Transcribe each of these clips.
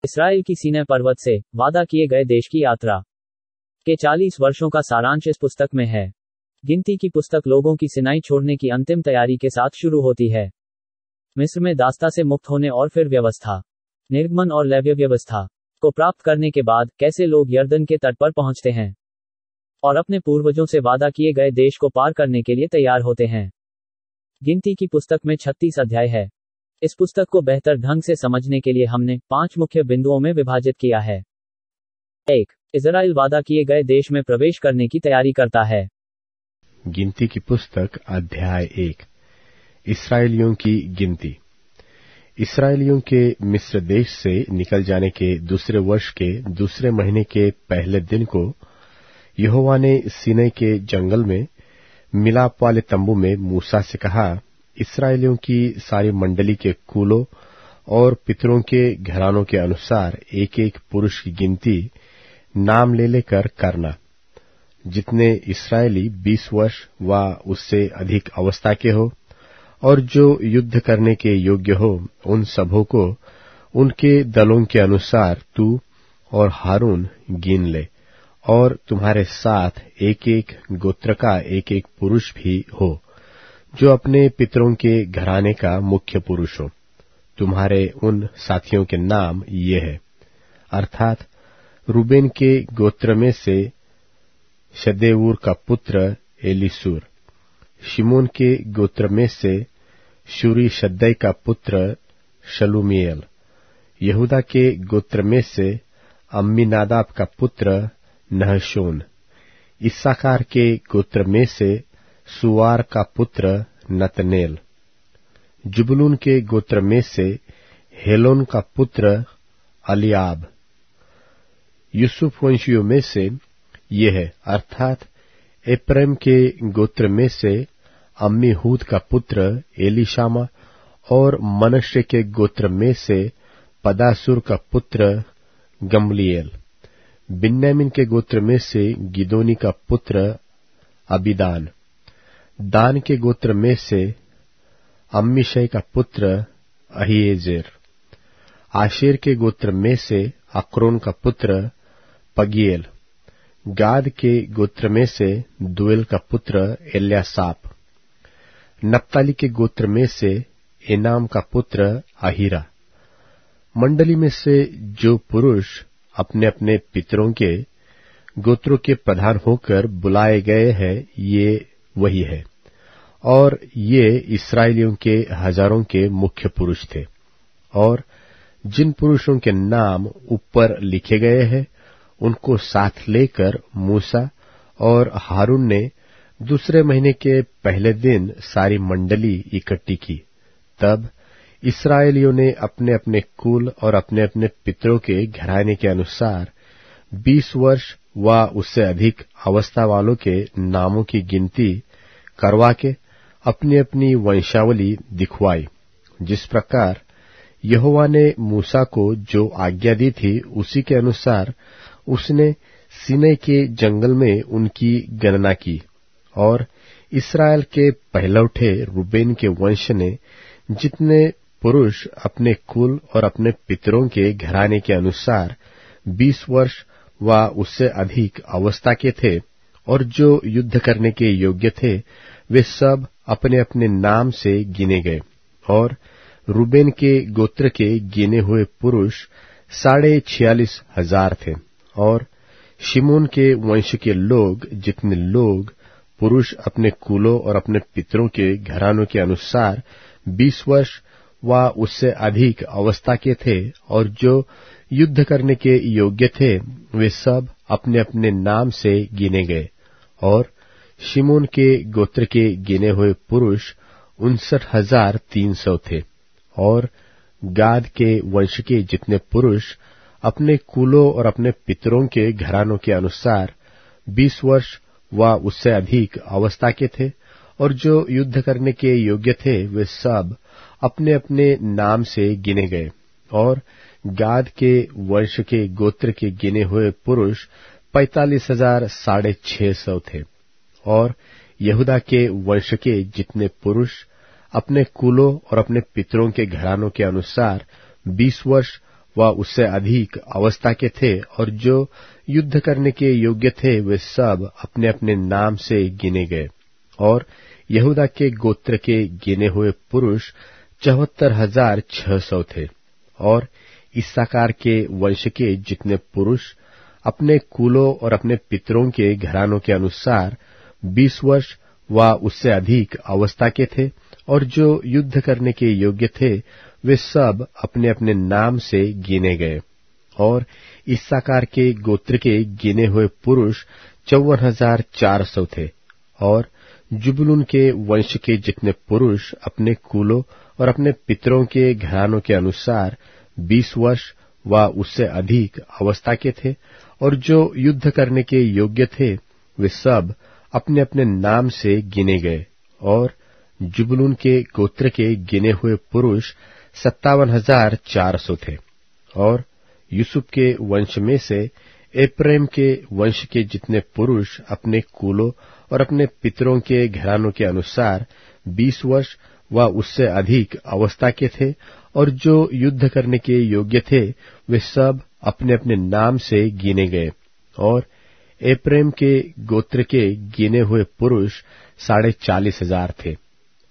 Israel की सीनै पर्वत से वादा किए गए देश की यात्रा के 40 वर्षों का सारांश इस पुस्तक में है। गिनती की पुस्तक लोगों की सिनाई छोड़ने की अंतिम तैयारी के साथ शुरू होती है। मिस्र में दास्ता से मुक्त होने और फिर व्यवस्था, निर्गमन और लेव्य व्यवस्था को प्राप्त करने के बाद कैसे लोग यर्दन के तट पर पहुंचते हैं और अपने पूर्वजों से वादा किए गए देश को पार करने के लिए तैयार होते हैं। गिनती की पुस्तक में 36 अध्याय है। इस पुस्तक को बेहतर ढंग से समझने के लिए हमने 5 मुख्य बिंदुओं में विभाजित किया है। 1. इज़राइल वादा किए गए देश में प्रवेश करने की तैयारी करता है। गिनती की पुस्तक अध्याय 1। इसराइलियों की गिनती। इसराइलियों के मिस्र देश से निकल जाने के दूसरे वर्ष के दूसरे महीने के पहले दिन को यहोवा ने सीनै के जंगल में मिलाप वाले तंबू में मूसा से कहा, इसराइलियों की सारी मंडली के कुलों और पितरों के घरानों के अनुसार एक एक पुरुष की गिनती नाम ले लेकर करना। जितने इसराइली 20 वर्ष व उससे अधिक अवस्था के हो और जो युद्ध करने के योग्य हो, उन सबों को उनके दलों के अनुसार तू और हारून गिन ले, और तुम्हारे साथ एक एक गोत्र का एक एक पुरुष भी हो जो अपने पितरों के घराने का मुख्य पुरुष हो। तुम्हारे उन साथियों के नाम ये है, अर्थात रूबेन के गोत्र में से शदेऊर का पुत्र एलीसूर, शिमोन के गोत्र में से शूरी शद्दै का पुत्र शलूमीएल, यहूदा के गोत्र में से अम्मीनादाब का पुत्र नहशोन, इस्साकार के गोत्र में से सुवार का पुत्र नतनेल, जुबलून के गोत्र में से हेलोन का पुत्र अलियाब, यूसुफ वंशियों में से ये है, अर्थात एप्रैम के गोत्र में से अम्मीहूद का पुत्र एलीशामा, और मनश्शे के गोत्र में से पदासुर का पुत्र गमलीएल, बिन्यामीन के गोत्र में से गिदोनी का पुत्र अबीदान, दान के गोत्र में से अम्मीशै का पुत्र अहीएजेर, आशेर के गोत्र में से अक्रोन का पुत्र पगीएल, गाद के गोत्र में से दुएल का पुत्र एल्यासाप, नप्ताली के गोत्र में से एनाम का पुत्र अहीरा। मंडली में से जो पुरुष अपने अपने पितरों के गोत्रों के प्रधान होकर बुलाए गए हैं, ये वही है, और ये इसराइलियों के हजारों के मुख्य पुरुष थे। और जिन पुरुषों के नाम ऊपर लिखे गए हैं, उनको साथ लेकर मूसा और हारून ने दूसरे महीने के पहले दिन सारी मंडली इकट्ठी की। तब इसराइलियों ने अपने अपने कुल और अपने अपने पितरों के घराने के अनुसार 20 वर्ष व उससे अधिक अवस्था वालों के नामों की गिनती करवा के अपनी अपनी वंशावली दिखवाई। जिस प्रकार यहोवा ने मूसा को जो आज्ञा दी थी, उसी के अनुसार उसने सीनै के जंगल में उनकी गणना की। और इसराइल के पहलौठे रूबेन के वंश ने जितने पुरुष अपने कुल और अपने पितरों के घराने के अनुसार 20 वर्ष व उससे अधिक अवस्था के थे और जो युद्ध करने के योग्य थे, वे सब अपने अपने नाम से गिने गए। और रूबेन के गोत्र के गिने हुए पुरुष 46,500 थे। और शिमोन के वंश के लोग, जितने लोग पुरुष अपने कुलों और अपने पितरों के घरानों के अनुसार 20 वर्ष व उससे अधिक अवस्था के थे और जो युद्ध करने के योग्य थे, वे सब अपने अपने नाम से गिने गए। और शिमोन के गोत्र के गिने हुए पुरुष 59,300 थे। और गाद के वंश के जितने पुरुष अपने कुलों और अपने पितरों के घरानों के अनुसार 20 वर्ष व उससे अधिक अवस्था के थे और जो युद्ध करने के योग्य थे, वे सब अपने अपने नाम से गिने गए। और गाद के वंश के गोत्र के गिने हुए पुरुष 45,650 थे। और यहूदा के वंश के जितने पुरुष अपने कुलों और अपने पितरों के घरानों के अनुसार 20 वर्ष व उससे अधिक अवस्था के थे, और जो युद्ध करने के योग्य थे वे सब अपने अपने नाम से गिने गए। और यहूदा के गोत्र के गिने हुए पुरुष 74,600 थे। और इस्साकार के वंश के जितने पुरुष अपने कुलों और अपने पितरों के घरानों के अनुसार 20 वर्ष व उससे अधिक अवस्था के थे, और जो युद्ध करने के योग्य थे वे सब अपने अपने नाम से गिने गए। और इस्साकार के गोत्र के गिने हुए पुरुष 54,400 थे। और जुबुलून के वंश के जितने पुरुष अपने कुलों और अपने पितरों के घरानों के अनुसार 20 वर्ष व उससे अधिक अवस्था के थे, और जो युद्ध करने के योग्य थे वे सब अपने अपने नाम से गिने गए। और जुबुलून के गोत्र के गिने हुए पुरुष 57,400 थे। और यूसुफ के वंश में से एप्रैम के वंश के जितने पुरुष अपने कुलों और अपने पितरों के घरानों के अनुसार 20 वर्ष व उससे अधिक अवस्था के थे, और जो युद्ध करने के योग्य थे वे सब अपने अपने नाम से गिने गए। और एप्रैम के गोत्र के गिने हुए पुरुष 40,500 थे।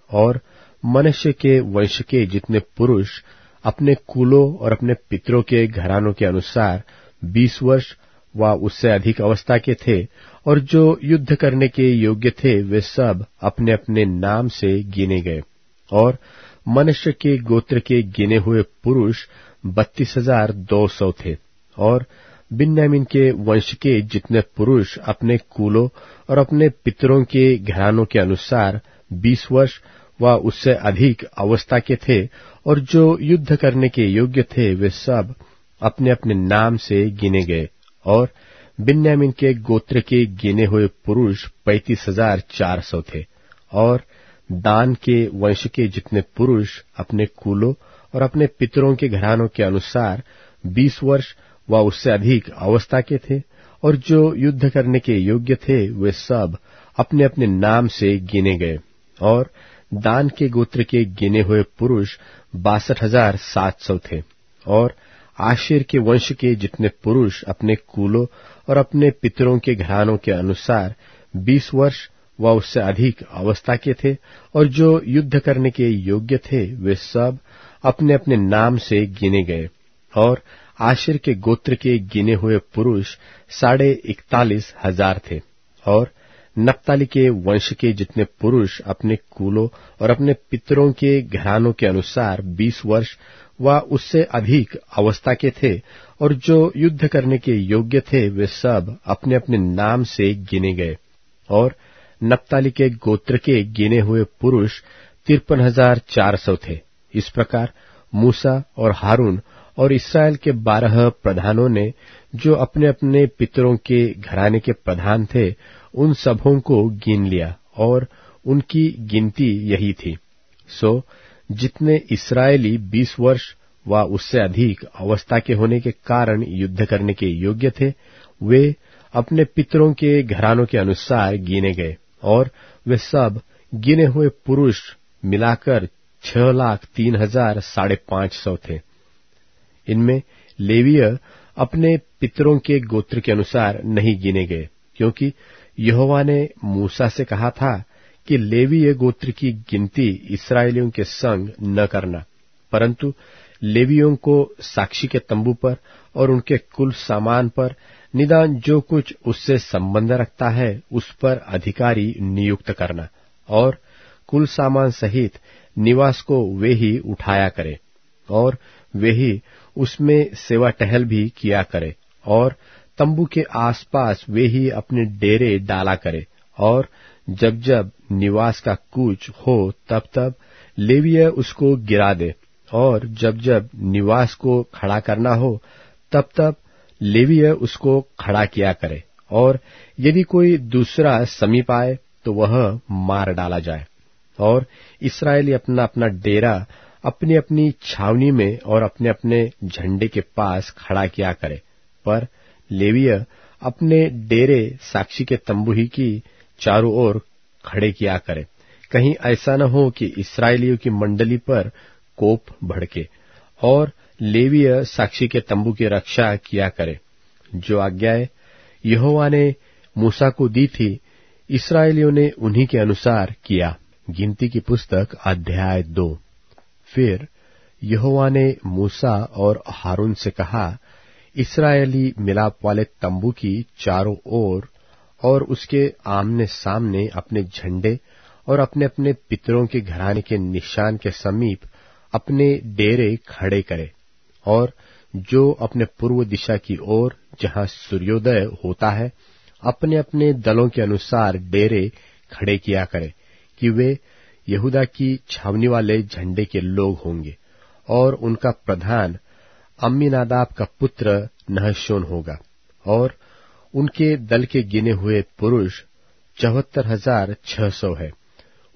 और मनश्शे के वंश के जितने पुरुष अपने कुलों और अपने पितरों के घरानों के अनुसार 20 वर्ष व उससे अधिक अवस्था के थे, और जो युद्ध करने के योग्य थे वे सब अपने अपने नाम से गिने गए। और मनश्शे के गोत्र के गिने हुए पुरुष 32,200 थे। और बिन्यामीन के वंश के जितने पुरुष अपने कुलों और अपने पितरों के घरानों के अनुसार 20 वर्ष व उससे अधिक अवस्था के थे, और जो युद्ध करने के योग्य थे वे सब अपने अपने नाम से गिने गए। और बिन्यामीन के गोत्र के गिने हुए पुरुष 35,400 थे। और दान के वंश के जितने पुरुष अपने कुलों और अपने पितरों के घरानों के अनुसार 20 वर्ष व उससे अधिक अवस्था के थे, और जो युद्ध करने के योग्य थे वे सब अपने अपने नाम से गिने गए। और दान के गोत्र के गिने हुए पुरुष 62,700 थे। और आशेर के वंश के जितने पुरुष अपने कुलों और अपने पितरों के घरानों के अनुसार 20 वर्ष व उससे अधिक अवस्था के थे, और जो युद्ध करने के योग्य थे वे सब अपने अपने नाम से गिने गए। और आशेर के गोत्र के गिने हुए पुरुष 41,500 थे। और नप्ताली के वंश के जितने पुरुष अपने कुलों और अपने पितरों के घरानों के अनुसार 20 वर्ष व उससे अधिक अवस्था के थे, और जो युद्ध करने के योग्य थे वे सब अपने अपने नाम से गिने गए। और नप्ताली के गोत्र के गिने हुए पुरुष 53,400 थे। इस प्रकार मूसा और हारून और इस्राएल के 12 प्रधानों ने, जो अपने अपने पितरों के घराने के प्रधान थे, उन सबों को गिन लिया, और उनकी गिनती यही थी। सो जितने इस्राएली 20 वर्ष व उससे अधिक अवस्था के होने के कारण युद्ध करने के योग्य थे, वे अपने पितरों के घरानों के अनुसार गिने गए। और वे सब गिने हुए पुरुष मिलाकर 6,03,550 थे। इनमें लेवीय अपने पितरों के गोत्र के अनुसार नहीं गिने गए, क्योंकि यहोवा ने मूसा से कहा था कि लेवीय गोत्र की गिनती इस्राएलियों के संग न करना, परंतु लेवियों को साक्षी के तंबू पर और उनके कुल सामान पर निदान जो कुछ उससे संबंध रखता है उस पर अधिकारी नियुक्त करना, और कुल सामान सहित निवास को वे ही उठाया करे, और वे ही उसमें सेवा टहल भी किया करे, और तंबू के आसपास वे ही अपने डेरे डाला करे। और जब जब निवास का कूच हो तब तब लेवीय उसको गिरा दे, और जब जब निवास को खड़ा करना हो तब तब लेवीय उसको खड़ा किया करे, और यदि कोई दूसरा समीप आए तो वह मार डाला जाए। और इस्राएली अपना अपना डेरा अपनी अपनी छावनी में और अपने अपने झंडे के पास खड़ा किया करे, पर लेवीय अपने डेरे साक्षी के तंबू ही की चारों ओर खड़े किया करे, कहीं ऐसा न हो कि इस्राएलियों की मंडली पर कोप भड़के। और लेवीय साक्षी के तंबू की रक्षा किया करे। जो आज्ञाएं यहोवा ने मूसा को दी थी, इस्राएलियों ने उन्हीं के अनुसार किया। गिनती की पुस्तक अध्याय 2। फिर यहोवा ने मूसा और हारून से कहा, इस्राएली मिलाप वाले तंबू की चारों ओर और उसके आमने सामने अपने झंडे और अपने अपने पितरों के घराने के निशान के समीप अपने डेरे खड़े करे, और जो अपने पूर्व दिशा की ओर जहां सूर्योदय होता है अपने अपने दलों के अनुसार डेरे खड़े किया करे, कि वे यहूदा की छावनी वाले झंडे के लोग होंगे। और उनका प्रधान अम्मीनादाब का पुत्र नहशोन होगा। और उनके दल के गिने हुए पुरुष 74,600 है।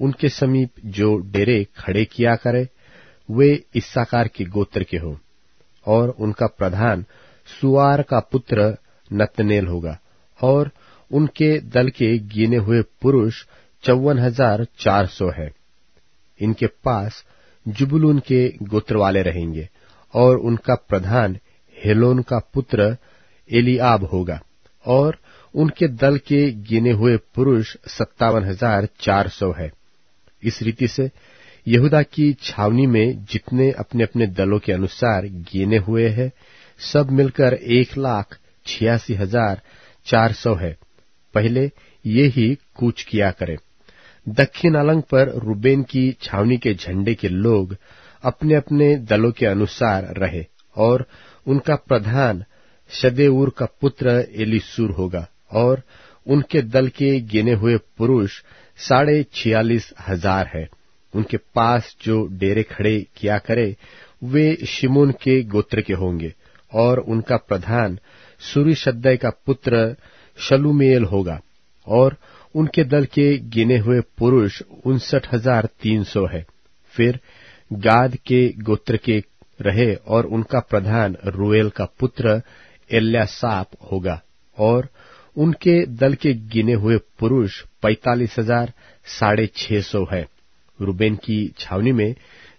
उनके समीप जो डेरे खड़े किया करे वे इस्साकार के गोत्र के हो। और उनका प्रधान सुआर का पुत्र नतनेल होगा। और उनके दल के गिने हुए पुरुष 54,400 है। इनके पास जुबुलून के गोत्र वाले रहेंगे। और उनका प्रधान हेलोन का पुत्र एलिआब होगा। और उनके दल के गिने हुए पुरुष 57,400 है। इस रीति से यहूदा की छावनी में जितने अपने अपने दलों के अनुसार गिने हुए हैं, सब मिलकर 1,86,400 है। पहले ये ही कूच किया करे। दक्षिण अलंग पर रूबेन की छावनी के झंडे के लोग अपने अपने दलों के अनुसार रहे। और उनका प्रधान शदेऊर का पुत्र एलीसूर होगा। और उनके दल के गिने हुए पुरुष 46,500 है। उनके पास जो डेरे खड़े किया करे वे शिमोन के गोत्र के होंगे। और उनका प्रधान सूरीशद्दै का पुत्र शलूमेल होगा। और उनके दल के गिने हुए पुरुष 59,300 है। फिर गाद के गोत्र के रहे, और उनका प्रधान रूएल का पुत्र एल्यासाप होगा। और उनके दल के गिने हुए पुरुष 45,650 है। रूबेन की छावनी में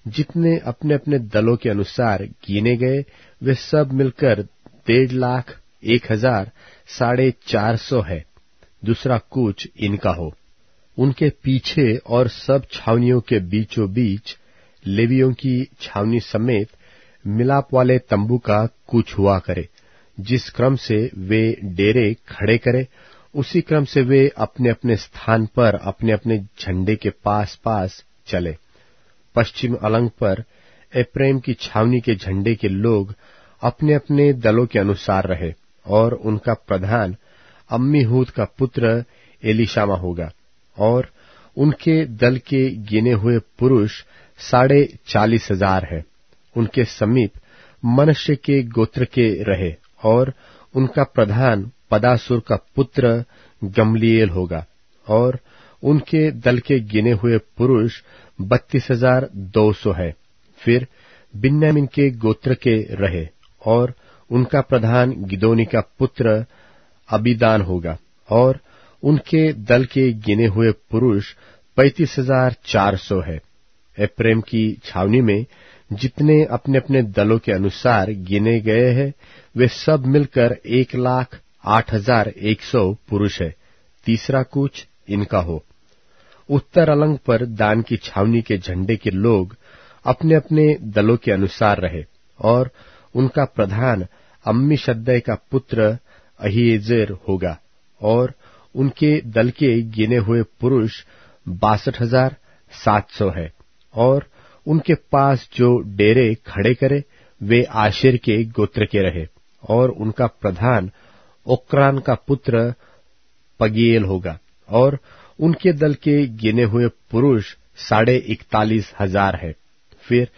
जितने अपने अपने दलों के अनुसार गिने गए वे सब मिलकर 1,01,450 है। दूसरा कूच इनका हो। उनके पीछे और सब छावनियों के बीचों बीच लेवियों की छावनी समेत मिलाप वाले तंबू का कूच हुआ करे। जिस क्रम से वे डेरे खड़े करे उसी क्रम से वे अपने अपने स्थान पर अपने अपने झंडे के पास पास चले। पश्चिम अलंग पर एप्रैम की छावनी के झंडे के लोग अपने अपने दलों के अनुसार रहे। और उनका प्रधान अम्मीहूद का पुत्र एलीशामा होगा। और उनके दल के गिने हुए पुरुष 40,500 है। उनके समीप मनश्शे के गोत्र के रहे। और उनका प्रधान पदासुर का पुत्र गमलीएल होगा। और उनके दल के गिने हुए पुरुष 32,200 है। फिर बिन्यामीन के गोत्र के रहे। और उनका प्रधान गिदोनी का पुत्र अबीदान होगा। और उनके दल के गिने हुए पुरुष 35,400 है। एप्रैम की छावनी में जितने अपने अपने दलों के अनुसार गिने गए हैं वे सब मिलकर 1,08,100 पुरुष है। तीसरा कूच इनका हो। उत्तर अलंग पर दान की छावनी के झंडे के लोग अपने अपने दलों के अनुसार रहे। और उनका प्रधान अम्मीशद्दै का पुत्र अहीएजेर होगा। और उनके दल के गिने हुए पुरुष 62,700 है। और उनके पास जो डेरे खड़े करे वे आशेर के गोत्र के रहे। और उनका प्रधान ओक्रान का पुत्र पगीएल होगा। और उनके दल के गिने हुए पुरुष 41,500 है। फिर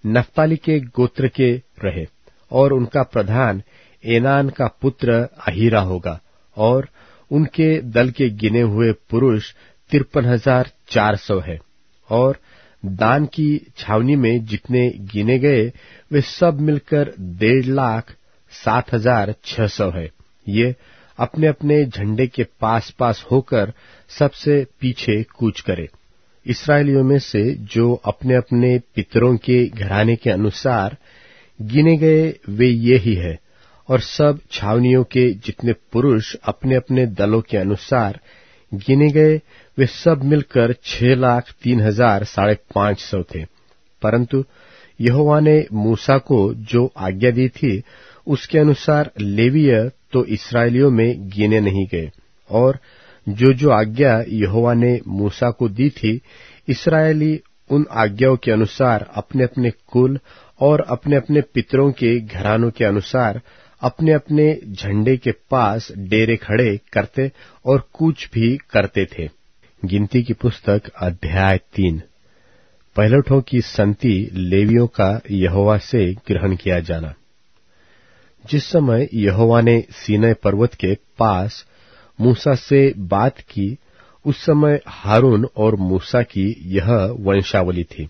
नफ्ताली के गोत्र के रहे। और उनका प्रधान एनान का पुत्र अहीरा होगा। और उनके दल के गिने हुए पुरुष 53,400 है। और दान की छावनी में जितने गिने गए वे सब मिलकर 1,07,600 है। ये अपने अपने झंडे के पास पास होकर सबसे पीछे कूच करे। इस्राएलियों में से जो अपने अपने पितरों के घराने के अनुसार गिने गए वे ये ही है, और सब छावनियों के जितने पुरुष अपने अपने दलों के अनुसार गिने गए वे सब मिलकर 6,03,550 थे। परंतु यहोवा ने मूसा को जो आज्ञा दी थी उसके अनुसार लेवीय तो इस्राएलियों में गिने नहीं गए, और जो आज्ञा यहोवा ने मूसा को दी थी इस्राएली उन आज्ञाओं के अनुसार अपने अपने कुल और अपने अपने पितरों के घरानों के अनुसार अपने अपने झंडे के पास डेरे खड़े करते और कूच भी करते थे। गिनती की पुस्तक अध्याय 3। पहिलौठों की संति लेवियों का यहोवा से ग्रहण किया जाना। जिस समय यहोवा ने सीनै पर्वत के पास मूसा से बात की उस समय हारून और मूसा की यह वंशावली थी।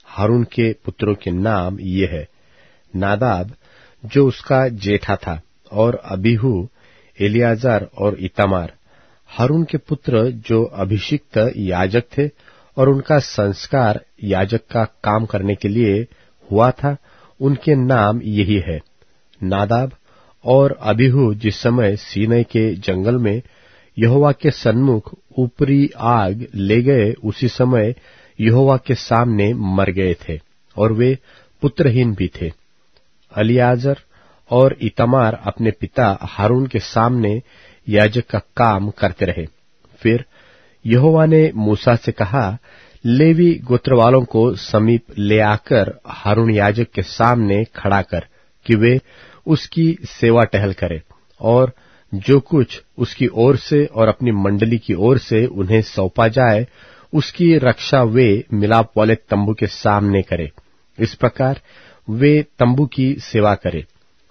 हारून के पुत्रों के नाम ये है, नादाब जो उसका जेठा था, और अबीहू, एलियाजार और इतामार। हारून के पुत्र जो अभिषिक्त याजक थे और उनका संस्कार याजक का काम करने के लिए हुआ था, उनके नाम यही है। नादाब और अबीहू जिस समय सीनै के जंगल में यहोवा के सन्मुख ऊपरी आग ले गए उसी समय यहोवा के सामने मर गए थे, और वे पुत्रहीन भी थे। एलियाजर और इतामार अपने पिता हारून के सामने याजक का काम करते रहे। फिर यहोवा ने मूसा से कहा, लेवी गोत्रवालों को समीप ले आकर हारून याजक के सामने खड़ा कर कि वे उसकी सेवा टहल करें, और जो कुछ उसकी ओर से और अपनी मंडली की ओर से उन्हें सौंपा जाए उसकी रक्षा वे मिलाप वाले तंबू के सामने करें। इस प्रकार वे तंबू की सेवा करें।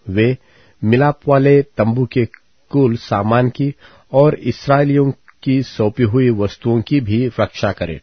वे मिलाप वाले तंबू के कुल सामान की और इस्राएलियों की सौंपी हुई वस्तुओं की भी रक्षा करें।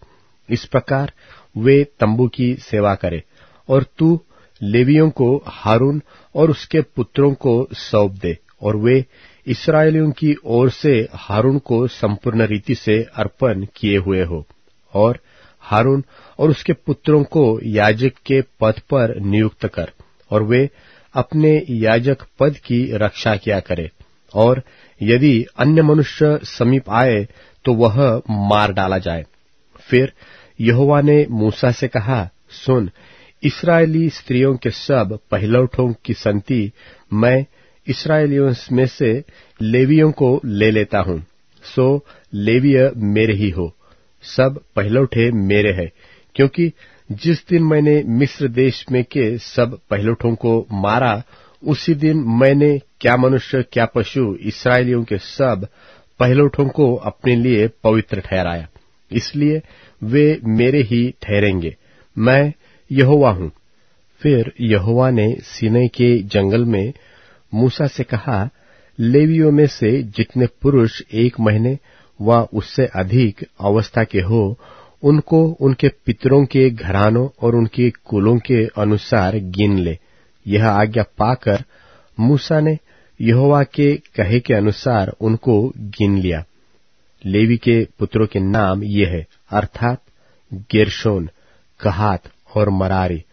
इस प्रकार वे तंबू की सेवा करें। और तू लेवियों को हारून और उसके पुत्रों को सौंप दे, और वे इस्राएलियों की ओर से हारून को संपूर्ण रीति से अर्पण किए हुए हो, और हारून और उसके पुत्रों को याजक के पद पर नियुक्त कर, और वे अपने याजक पद की रक्षा किया करे। और यदि अन्य मनुष्य समीप आए तो वह मार डाला जाए। फिर यहोवा ने मूसा से कहा, सुन, इस्राएली स्त्रियों के सब पहिलौठों की संति मैं इस्राएलियों में से लेवियों को ले लेता हूं, सो लेवीय मेरे ही हो, सब पहिलौठे मेरे हैं। क्योंकि जिस दिन मैंने मिस्र देश में के सब पहिलौठों को मारा उसी दिन मैंने क्या मनुष्य क्या पशु इस्राएलियों के सब पहिलौठों को अपने लिए पवित्र ठहराया, इसलिए वे मेरे ही ठहरेंगे। मैं यहोवा हूं। फिर यहोवा ने सीनै के जंगल में मूसा से कहा, लेवियों में से जितने पुरुष 1 महीने व उससे अधिक अवस्था के हो उनको उनके पितरों के घरानों और उनके कुलों के अनुसार गिन ले। यह आज्ञा पाकर मूसा ने यहोवा के कहे के अनुसार उनको गिन लिया। लेवी के पुत्रों के नाम ये है, अर्थात गेर्शोन, कहात और मरारी।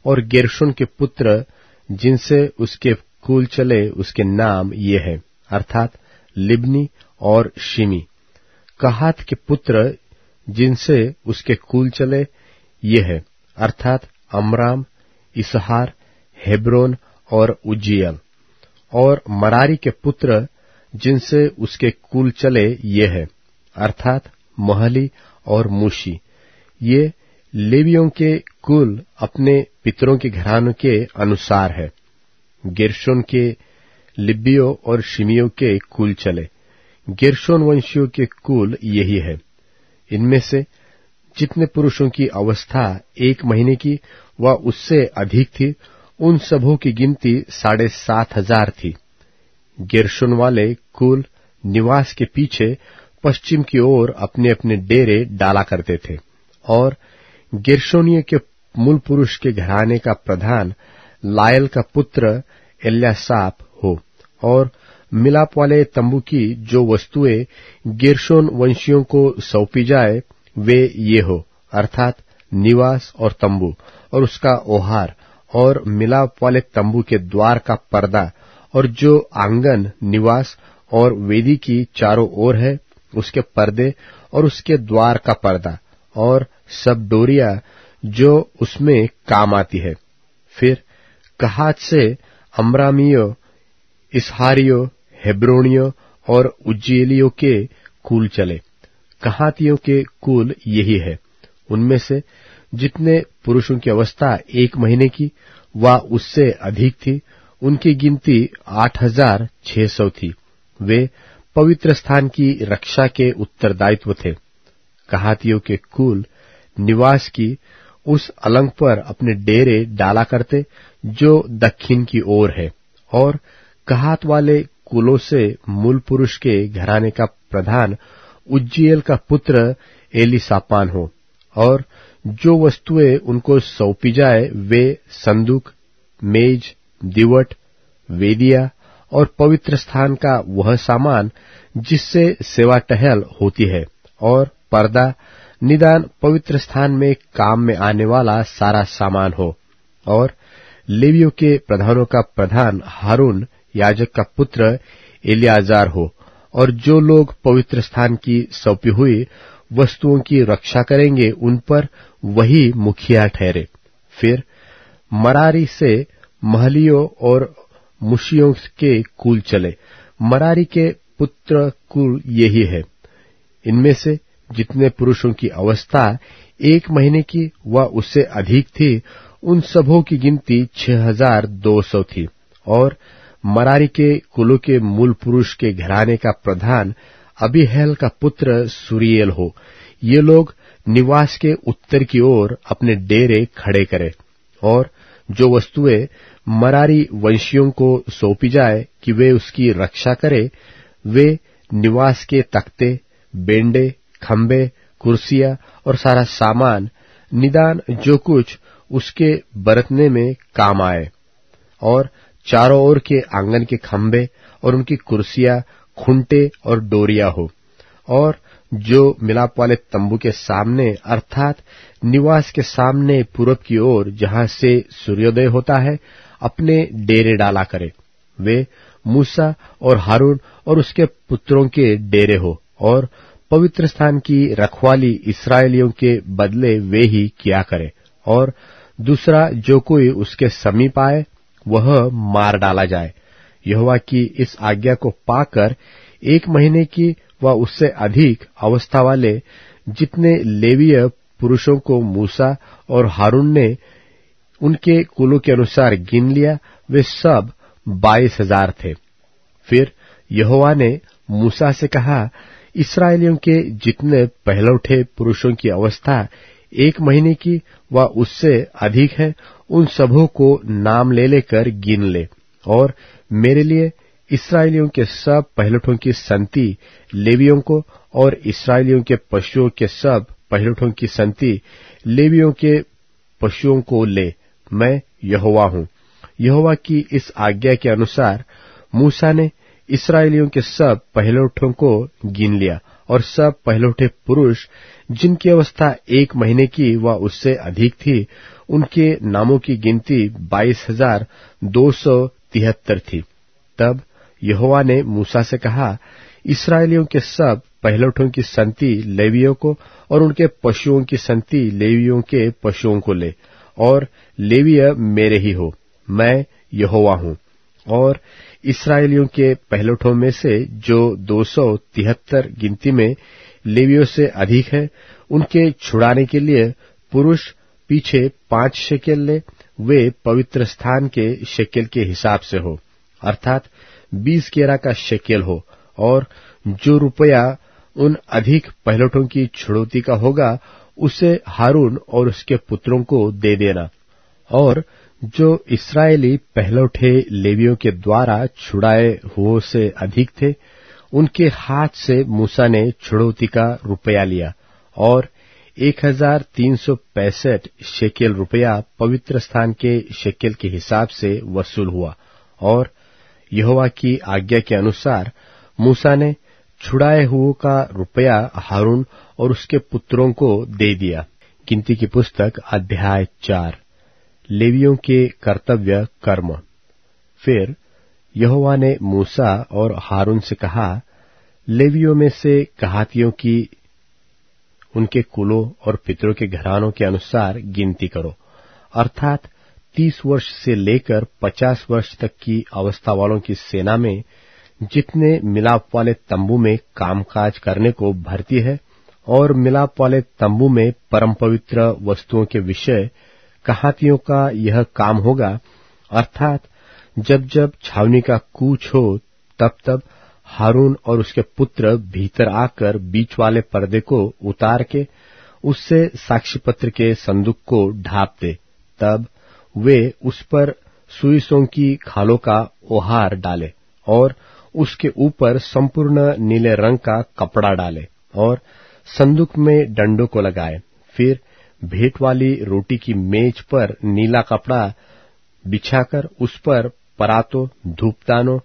और गेर्शोन के पुत्र जिनसे उसके कुल चले उसके नाम ये है, अर्थात लिब्नी और शिमी। कहात के पुत्र जिनसे उसके कुल चले ये है, अर्थात अमराम, इसहार, हेब्रोन और उज्जीएल। और मरारी के पुत्र जिनसे उसके कुल चले ये है, अर्थात महली और मूशी। ये लेवियों के कुल अपने पितरों के घरानों के अनुसार है। गेर्शोन के लिब्बियों और शिमियों के कुल चले। गेर्शोन वंशियों के कुल यही है। इनमें से जितने पुरुषों की अवस्था 1 महीने की व उससे अधिक थी उन सबों की गिनती 7,500 थी। गेर्शोन वाले कुल निवास के पीछे पश्चिम की ओर अपने अपने डेरे डाला करते थे। और गेर्शोनियों के मूल पुरुष के घराने का प्रधान लायल का पुत्र एल्यासाप हो। और मिलाप वाले तंबू की जो वस्तुएं गेर्शोन वंशियों को सौंपी जाए वे ये हो, अर्थात निवास और तंबू और उसका ओहार और मिलाप वाले तंबू के द्वार का पर्दा और जो आंगन, निवास और वेदी की चारों ओर है, उसके पर्दे और उसके द्वार का पर्दा और सब डोरियां जो उसमें काम आती है। फिर कहात से अमरामियों, इसहारियों, हेब्रोनियों और उज्जीएलियों के कुल चले। कहातियों के कुल यही है। उनमें से जितने पुरुषों की अवस्था 1 महीने की व उससे अधिक थी, उनकी गिनती 8,600 थी। वे पवित्र स्थान की रक्षा के उत्तरदायित्व थे। कहातियों के कुल निवास की उस अलंग पर अपने डेरे डाला करते जो दक्षिण की ओर है, और कहात वाले कुलों से मूल पुरुष के घराने का प्रधान उज्जीएल का पुत्र एलीसापान हो, और जो वस्तुएं उनको सौंपी जाए वे संदूक, मेज, दिवट, वेदिया और पवित्र स्थान का वह सामान जिससे सेवा टहल होती है, और पर्दा, निदान पवित्र स्थान में काम में आने वाला सारा सामान हो। और लेवियों के प्रधानों का प्रधान हारून याजक का पुत्र एलियाजार हो, और जो लोग पवित्र स्थान की सौंपी हुई वस्तुओं की रक्षा करेंगे उन पर वही मुखिया ठहरे। फिर मरारी से महलियों और मुशियों के कुल चले। मरारी के पुत्र कुल यही है। इनमें से जितने पुरुषों की अवस्था 1 महीने की व उससे अधिक थी, उन सबों की गिनती 6,200 थी। और मरारी के कुलों के मूल पुरुष के घराने का प्रधान अबीहैल का पुत्र सूरीएल हो। ये लोग निवास के उत्तर की ओर अपने डेरे खड़े करें, और जो वस्तुएं मरारी वंशियों को सौंपी जाए कि वे उसकी रक्षा करें, वे निवास के तख्ते, बेंडे, खंबे, कुर्सियां और सारा सामान, निदान जो कुछ उसके बरतने में काम आए, और चारों ओर के आंगन के खंबे और उनकी कुर्सियां, खुंटे और डोरियां हो। और जो मिलाप वाले तंबू के सामने अर्थात निवास के सामने पूरब की ओर जहां से सूर्योदय होता है, अपने डेरे डाला करे। वे मूसा और हारून और उसके पुत्रों के डेरे हो, और पवित्र स्थान की रखवाली इस्राएलियों के बदले वे ही किया करे। और दूसरा जो कोई उसके समीप आए वह मार डाला जाए। यहोवा की इस आज्ञा को पाकर 1 महीने की व उससे अधिक अवस्था वाले जितने लेवीय पुरुषों को मूसा और हारून ने उनके कुलों के अनुसार गिन लिया, वे सब 22,000 थे। फिर यहोवा ने मूसा से कहा, इस्राएलियों के जितने पहलौठे पुरुषों की अवस्था 1 महीने की व उससे अधिक है, उन सबों को नाम ले लेकर गिन ले, और मेरे लिए इस्राएलियों के सब पहलौठों की संति लेवियों को, और इस्राएलियों के पशुओं के सब पहलौठों की संति लेवियों के पशुओं को ले। मैं यहोवा हूँ। यहोवा की इस आज्ञा के अनुसार मूसा ने इस्राएलियों के सब पहलौठों को गिन लिया, और सब पहलौठे पुरुष जिनकी अवस्था 1 महीने की व उससे अधिक थी, उनके नामों की गिनती 22,273 थी। तब यहोवा ने मूसा से कहा, इस्राएलियों के सब पहलौठों की संति लेवियों को और उनके पशुओं की संति लेवियों के पशुओं को ले, और लेवीय मेरे ही हो। मैं यहोवा हूँ। और इस्राएलियों के पहलौठों में से जो 273 गिनती में लेवियों से अधिक है, उनके छुड़ाने के लिए पुरुष पीछे 5 शेकेल ले। वे पवित्र स्थान के शेकेल के हिसाब से हो, अर्थात 20 गेरा का शेकेल हो। और जो रुपया उन अधिक पहलौठों की छुड़ौती का होगा, उसे हारून और उसके पुत्रों को दे देना। और जो इस्राएली पहलौठे लेवियों के द्वारा छुड़ाए हुओं से अधिक थे, उनके हाथ से मूसा ने छुड़ौती का रुपया लिया, और 1,365 शेकेल रुपया पवित्र स्थान के शेकेल के हिसाब से वसूल हुआ। और यहोवा की आज्ञा के अनुसार मूसा ने छुड़ाए हुओं का रुपया हारून और उसके पुत्रों को दे दिया। गिनती की पुस्तक अध्याय 4। लेवियों के कर्तव्य कर्म। फिर यहोवा ने मूसा और हारून से कहा, लेवियों में से कहातियों की उनके कुलों और पितरों के घरानों के अनुसार गिनती करो, अर्थात 30 वर्ष से लेकर 50 वर्ष तक की अवस्था वालों की सेना में जितने मिलाप वाले तंबू में कामकाज करने को भर्ती है और मिलाप वाले तंबू में परम पवित्र वस्तुओं के विषय कहातियों का यह काम होगा, अर्थात जब जब छावनी का कूच हो तब तब हारून और उसके पुत्र भीतर आकर बीच वाले पर्दे को उतार के उससे साक्षीपत्र के संदूक को ढांप दे। तब वे उस पर सुइसों की खालों का ओहार डाले और उसके ऊपर संपूर्ण नीले रंग का कपड़ा डाले और संदूक में डंडों को लगाए। फिर भेंट वाली रोटी की मेज पर नीला कपड़ा बिछाकर उस पर परातों, धूपदानों,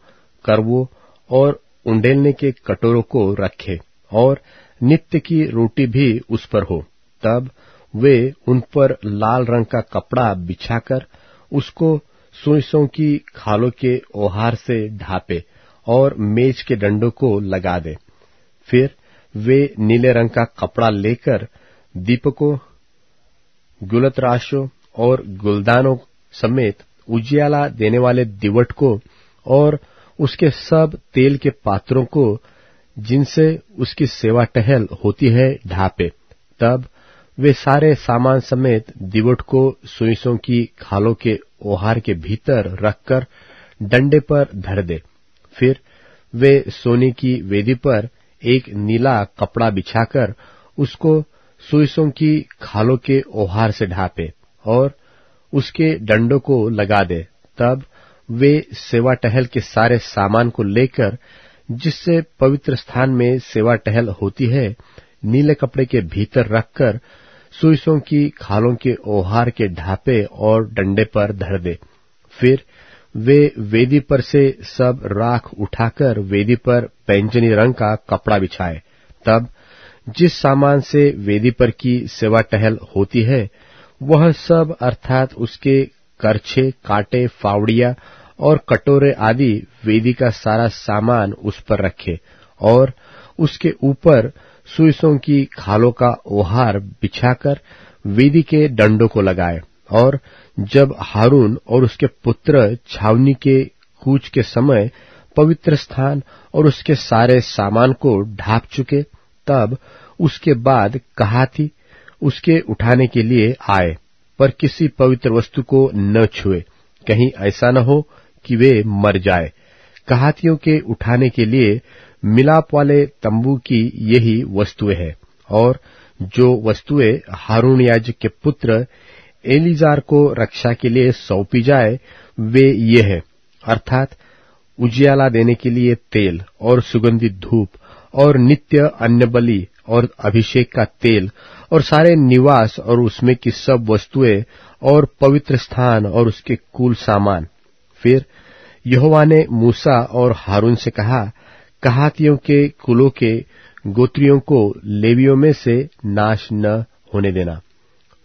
करवों और उंडेलने के कटोरों को रखे और नित्य की रोटी भी उस पर हो। तब वे उन पर लाल रंग का कपड़ा बिछाकर उसको सुइसों की खालों के ओहार से ढांपे और मेज के डंडों को लगा दे। फिर वे नीले रंग का कपड़ा लेकर दीपकों, गुलतराशों और गुलदानों समेत उजियाला देने वाले दिवट को और उसके सब तेल के पात्रों को जिनसे उसकी सेवा टहल होती है ढांपे। तब वे सारे सामान समेत दिवट को सुइसों की खालों के ओहार के भीतर रखकर डंडे पर धर दे। फिर वे सोने की वेदी पर एक नीला कपड़ा बिछाकर उसको सुइसों की खालों के ओहार से ढांपे और उसके डंडों को लगा दे। तब वे सेवा टहल के सारे सामान को लेकर जिससे पवित्र स्थान में सेवा टहल होती है नीले कपड़े के भीतर रखकर सुइसों की खालों के ओहार के ढांपे और डंडे पर धर दे। फिर वे वेदी पर से सब राख उठाकर वेदी पर बैंजनी रंग का कपड़ा बिछाए। तब जिस सामान से वेदी पर की सेवा टहल होती है वह सब अर्थात उसके करछे, कांटे, फावड़ियां और कटोरे आदि वेदी का सारा सामान उस पर रखे और उसके ऊपर सुइसों की खालों का ओहार बिछाकर वेदी के डंडों को लगाए। और जब हारून और उसके पुत्र छावनी के कूच के समय पवित्र स्थान और उसके सारे सामान को ढांप चुके, तब उसके बाद कहाती उसके उठाने के लिए आए, पर किसी पवित्र वस्तु को न छुए, कहीं ऐसा न हो कि वे मर जाए। कहातियों के उठाने के लिए मिलाप वाले तंबू की यही वस्तुएं हैं। और जो वस्तुएं हारून याजक के पुत्र एलीजार को रक्षा के लिए सौंपी जाए वे ये हैं, अर्थात उजियाला देने के लिए तेल और सुगंधित धूप और नित्य अन्न बलि और अभिषेक का तेल और सारे निवास और उसमें की सब वस्तुएं और पवित्र स्थान और उसके कुल सामान। फिर यहोवा ने मूसा और हारून से कहा, कहातियों के कुलों के गोत्रियों को लेवियों में से नाश न होने देना।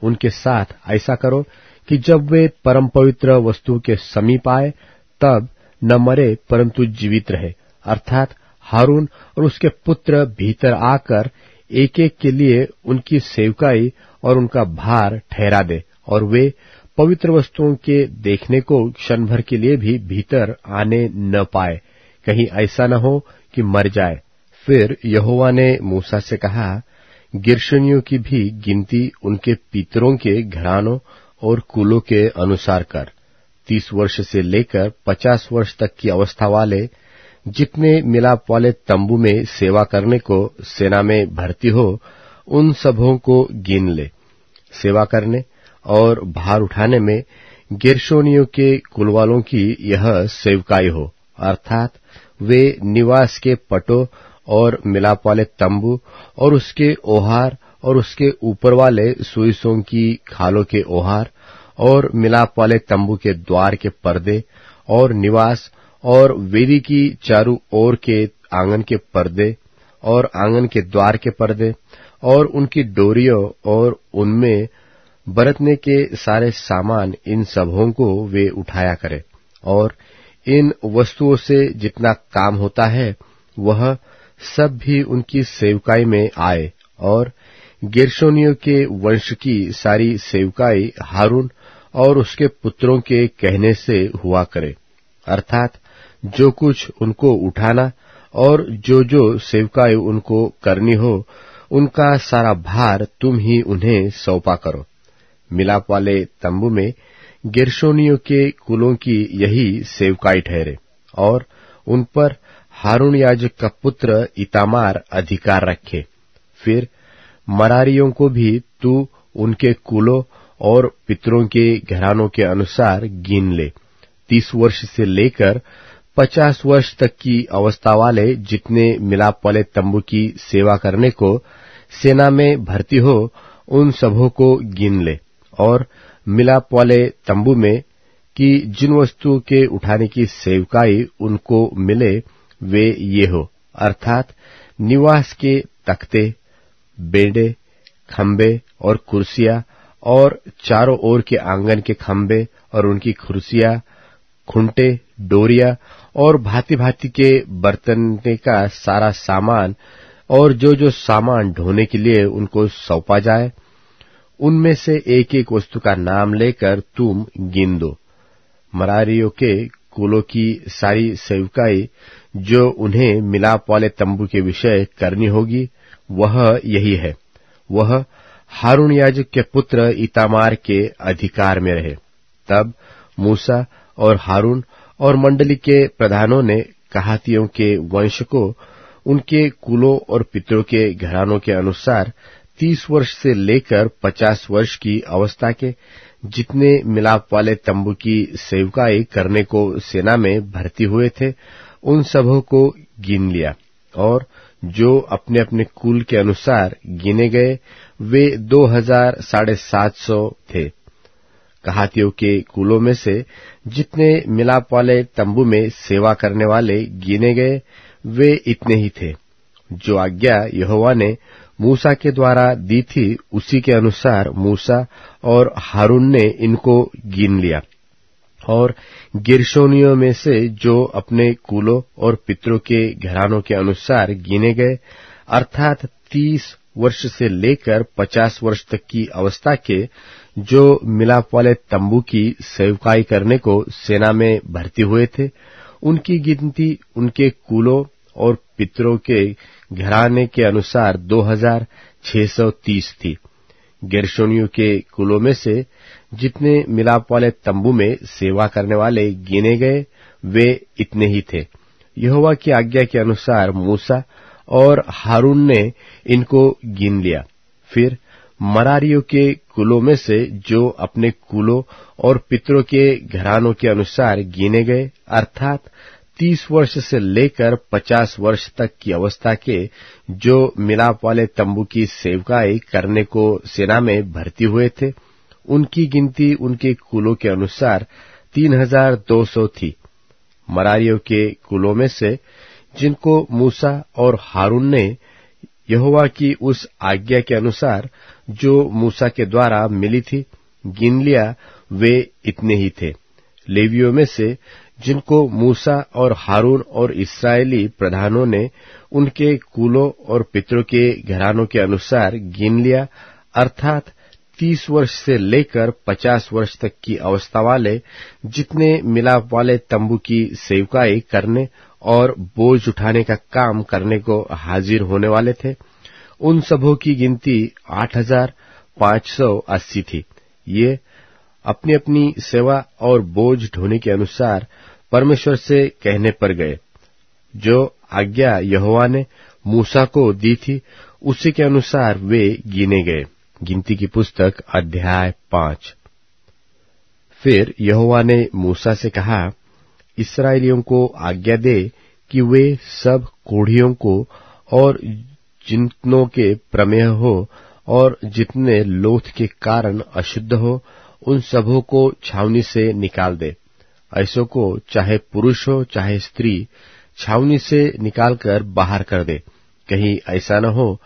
उनके साथ ऐसा करो कि जब वे परम पवित्र वस्तु के समीप आए तब न मरे परंतु जीवित रहे, अर्थात हारून और उसके पुत्र भीतर आकर एक एक के लिए उनकी सेवकाई और उनका भार ठहरा दे और वे पवित्र वस्तुओं के देखने को क्षण भर के लिए भी भीतर आने न पाए, कहीं ऐसा न हो कि मर जाए। फिर यहोवा ने मूसा से कहा, गिर्शनियों की भी गिनती उनके पितरों के घरानों और कुलों के अनुसार कर। 30 वर्ष से लेकर 50 वर्ष तक की अवस्था वाले जितने मिलाप वाले तंबू में सेवा करने को सेना में भर्ती हो उन सबों को गिन ले। सेवा करने और भार उठाने में गेर्शोनियों के कुलवालों की यह सेवकाई हो, अर्थात वे निवास के पटों और मिलाप वाले तंबू और उसके ओहार और उसके ऊपर वाले सुइसों की खालों के ओहार और मिलाप वाले तंबू के द्वार के पर्दे और निवास और वेदी की चारों ओर के आंगन के पर्दे और आंगन के द्वार के पर्दे और उनकी डोरियों और उनमें बरतने के सारे सामान इन सबों को वे उठाया करें, और इन वस्तुओं से जितना काम होता है वह सब भी उनकी सेवकाई में आए। और गेर्शोनियों के वंश की सारी सेवकाई हारून और उसके पुत्रों के कहने से हुआ करे, अर्थात जो कुछ उनको उठाना और जो सेवकाई उनको करनी हो, उनका सारा भार तुम ही उन्हें सौंपा करो। मिलाप वाले तंबू में गेर्शोनियों के कुलों की यही सेवकाई ठहरे, और उन पर हारून याजक का पुत्र इतामार अधिकार रखे। फिर मरारियों को भी तू उनके कुलों और पितरों के घरानों के अनुसार गिन ले। 30 वर्ष से लेकर 50 वर्ष तक की अवस्था वाले जितने मिलाप वाले तंबू की सेवा करने को सेना में भर्ती हो, उन सबों को गिन ले। और मिलाप वाले तंबू में कि जिन वस्तुओं के उठाने की सेवकाई उनको मिले वे ये हो, अर्थात निवास के तख्ते, बेंडे, खंबे और कुर्सियां, और चारों ओर के आंगन के खंबे और उनकी कुर्सियां, खुंटे, डोरिया और भांति भांति के बर्तन का सारा सामान, और जो सामान ढोने के लिए उनको सौंपा जाए, उनमें से एक एक वस्तु का नाम लेकर तुम गिन दो। मरारियों के कुलों की सारी सेवकाई जो उन्हें मिलाप वाले तंबू के विषय करनी होगी वह यही है, वह हारून याजक के पुत्र इतामार के अधिकार में रहे। तब मूसा और हारून और मंडली के प्रधानों ने कहातियों के वंश को उनके कुलों और पितरों के घरानों के अनुसार 30 वर्ष से लेकर 50 वर्ष की अवस्था के जितने मिलाप वाले तंबू की सेवकाई करने को सेना में भर्ती हुए थे, उन सबों को गिन लिया। और जो अपने अपने कुल के अनुसार गिने गए वे 2750 थे। कहातियों के कुलों में से जितने मिलाप वाले तंबू में सेवा करने वाले गिने गए वे इतने ही थे। जो आज्ञा यहोवा ने मूसा के द्वारा दी थी उसी के अनुसार मूसा और हारून ने इनको गिन लिया। और गेर्शोनियों में से जो अपने कुलों और पितरों के घरानों के अनुसार गिने गए, अर्थात 30 वर्ष से लेकर 50 वर्ष तक की अवस्था के जो मिलाप वाले तंबू की सेवकाई करने को सेना में भर्ती हुए थे, उनकी गिनती उनके कुलों और पितरों के घराने के अनुसार 2630 थी। गेर्शोनियों के कुलों में से जितने मिलाप वाले तंबू में सेवा करने वाले गिने गए वे इतने ही थे। यहोवा की आज्ञा के अनुसार मूसा और हारून ने इनको गिन लिया। फिर मरारियों के कुलों में से जो अपने कुलों और पितरों के घरानों के अनुसार गिने गए, अर्थात 30 वर्ष से लेकर 50 वर्ष तक की अवस्था के जो मिलाप वाले तंबू की सेवकाई करने को सेना में भर्ती हुए थे, उनकी गिनती उनके कुलों के अनुसार 3200 थी। मरारियों के कुलों में से जिनको मूसा और हारून ने यहोवा की उस आज्ञा के अनुसार जो मूसा के द्वारा मिली थी गिन लिया, वे इतने ही थे। लेवियों में से जिनको मूसा और हारून और इस्राएली प्रधानों ने उनके कुलों और पितरों के घरानों के अनुसार गिन लिया, अर्थात 30 वर्ष से लेकर 50 वर्ष तक की अवस्था वाले जितने मिलाप वाले तंबू की सेवकाई करने और बोझ उठाने का काम करने को हाजिर होने वाले थे, उन सबों की गिनती 8580 थी। ये अपनी अपनी सेवा और बोझ ढोने के अनुसार परमेश्वर से कहने पर गए। जो आज्ञा यहोवा ने मूसा को दी थी उसी के अनुसार वे गिने गए। गिनती की पुस्तक अध्याय 5। फिर यहोवा ने मूसा से कहा, इस्राएलियों को आज्ञा दे कि वे सब कोढ़ियों को और जितनों के प्रमेह हो और जितने लोथ के कारण अशुद्ध हो, उन सबों को छावनी से निकाल दे। ऐसों को चाहे पुरुष हो चाहे स्त्री छावनी से निकालकर बाहर कर दे। कहीं ऐसा न हो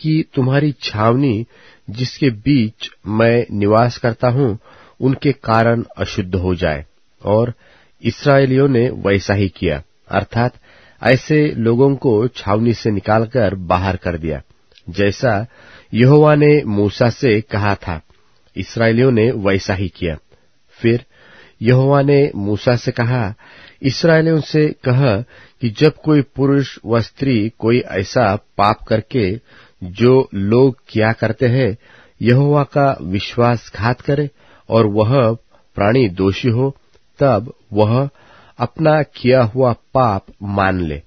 कि तुम्हारी छावनी जिसके बीच मैं निवास करता हूं उनके कारण अशुद्ध हो जाए। और इस्राएलियों ने वैसा ही किया, अर्थात ऐसे लोगों को छावनी से निकालकर बाहर कर दिया, जैसा यहोवा ने मूसा से कहा था। इस्राएलियों ने वैसा ही किया। फिर यहोवा ने मूसा से कहा, इस्राएलियों से कह कि जब कोई पुरुष व स्त्री कोई ऐसा पाप करके जो लोग किया करते हैं यहोवा का विश्वासघात करे और वह प्राणी दोषी हो, तब वह अपना किया हुआ पाप मान ले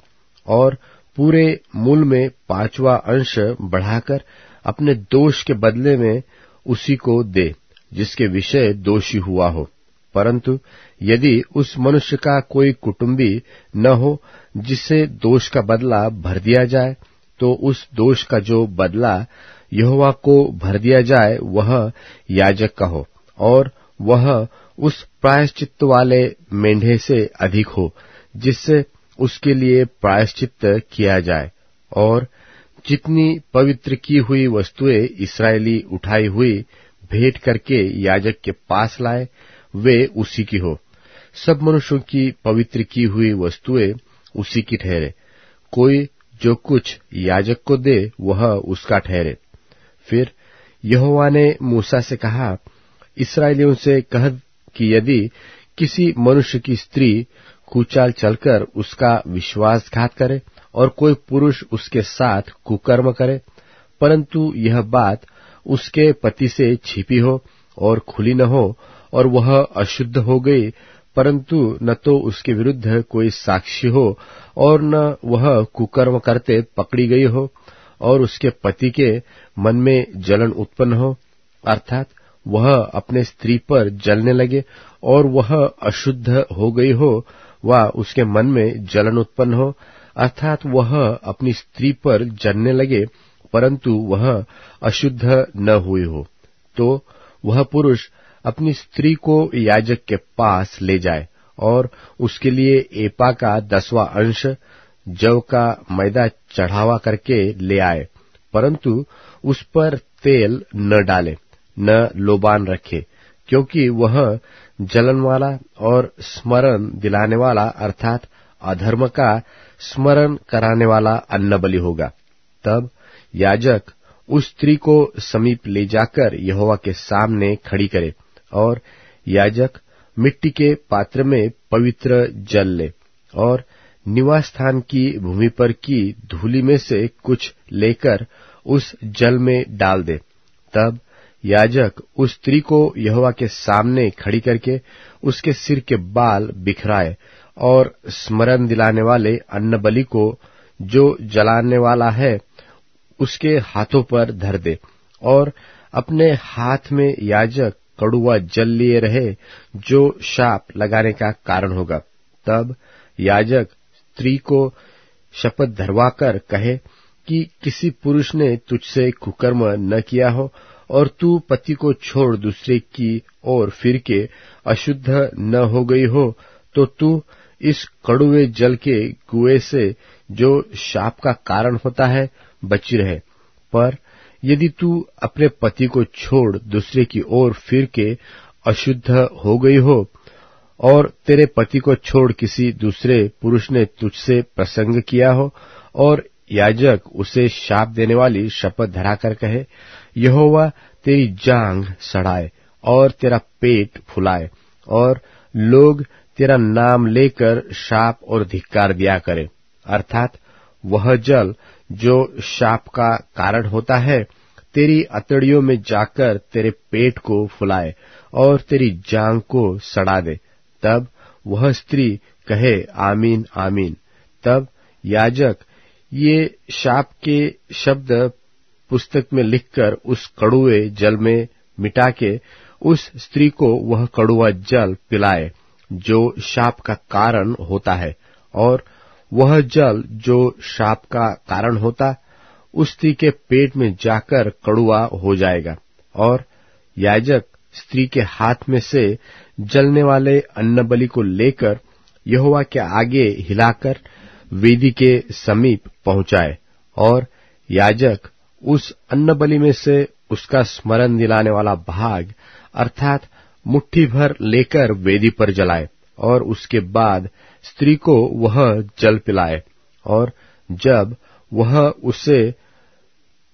और पूरे मूल में 5वां अंश बढ़ाकर अपने दोष के बदले में उसी को दे जिसके विषय दोषी हुआ हो। परंतु यदि उस मनुष्य का कोई कुटुंबी न हो जिसे दोष का बदला भर दिया जाए, तो उस दोष का जो बदला यहोवा को भर दिया जाए वह याजक का हो, और वह उस प्रायश्चित्त वाले मेंढे से अधिक हो जिससे उसके लिए प्रायश्चित्त किया जाए। और जितनी पवित्र की हुई वस्तुएं इस्राएली उठाई हुई भेंट करके याजक के पास लाए, वे उसी की हो। सब मनुष्यों की पवित्र की हुई वस्तुएं उसी की ठहरे। कोई जो कुछ याजक को दे वह उसका ठहरे। फिर यहोवा ने मूसा से कहा, इस्राएलियों से कह कि यदि किसी मनुष्य की स्त्री कुचाल चलकर उसका विश्वासघात करे और कोई पुरुष उसके साथ कुकर्म करे, परंतु यह बात उसके पति से छिपी हो और खुली न हो, और वह अशुद्ध हो गई, परंतु न तो उसके विरुद्ध कोई साक्षी हो और न वह कुकर्म करते पकड़ी गई हो, और उसके पति के मन में जलन उत्पन्न हो, अर्थात वह अपने स्त्री पर जलने लगे और वह अशुद्ध हो गई हो, वा उसके मन में जलन उत्पन्न हो, अर्थात वह अपनी स्त्री पर जलने लगे परंतु वह अशुद्ध न हुई हो, तो वह पुरुष अपनी स्त्री को याजक के पास ले जाए और उसके लिए एपा का 10वां अंश जव का मैदा चढ़ावा करके ले आए, परंतु उस पर तेल न डाले, न लोबान रखे, क्योंकि वह जलन वाला और स्मरण दिलाने वाला अर्थात अधर्म का स्मरण कराने वाला अन्नबलि होगा। तब याजक उस स्त्री को समीप ले जाकर यहोवा के सामने खड़ी करे, और याजक मिट्टी के पात्र में पवित्र जल ले और निवास स्थान की भूमि पर की धूलि में से कुछ लेकर उस जल में डाल दे। तब याजक उस स्त्री को यहोवा के सामने खड़ी करके उसके सिर के बाल बिखराए और स्मरण दिलाने वाले अन्नबलि को जो जलाने वाला है उसके हाथों पर धर दे, और अपने हाथ में याजक कड़ुआ जल लिए रहे जो शाप लगाने का कारण होगा। तब याजक स्त्री को शपथ धरवाकर कहे कि किसी पुरुष ने तुझसे कुकर्म न किया हो और तू पति को छोड़ दूसरे की ओर फिर के अशुद्ध न हो गई हो, तो तू इस कड़ुए जल के कुएं से जो शाप का कारण होता है बची रहे। पर यदि तू अपने पति को छोड़ दूसरे की ओर फिर के अशुद्ध हो गई हो और तेरे पति को छोड़ किसी दूसरे पुरुष ने तुझसे प्रसंग किया हो, और याजक उसे शाप देने वाली शपथ धराकर कहे, यहोवा तेरी जांघ सड़ाए और तेरा पेट फुलाए, और लोग तेरा नाम लेकर शाप और धिक्कार दिया करे, अर्थात वह जल जो शाप का कारण होता है तेरी अतड़ियों में जाकर तेरे पेट को फुलाए और तेरी जांघ को सड़ा दे। तब वह स्त्री कहे, आमीन आमीन। तब याजक ये शाप के शब्द पुस्तक में लिखकर उस कड़ुए जल में मिटा के उस स्त्री को वह कड़ुआ जल पिलाए जो शाप का कारण होता है, और वह जल जो शाप का कारण होता उस स्त्री के पेट में जाकर कड़ुआ हो जाएगा, और याजक स्त्री के हाथ में से जलने वाले अन्नबलि को लेकर यहोवा के आगे हिलाकर वेदी के समीप पहुंचाए, और याजक उस अन्न बलि में से उसका स्मरण दिलाने वाला भाग अर्थात मुट्ठी भर लेकर वेदी पर जलाए, और उसके बाद स्त्री को वह जल पिलाए। और जब वह उसे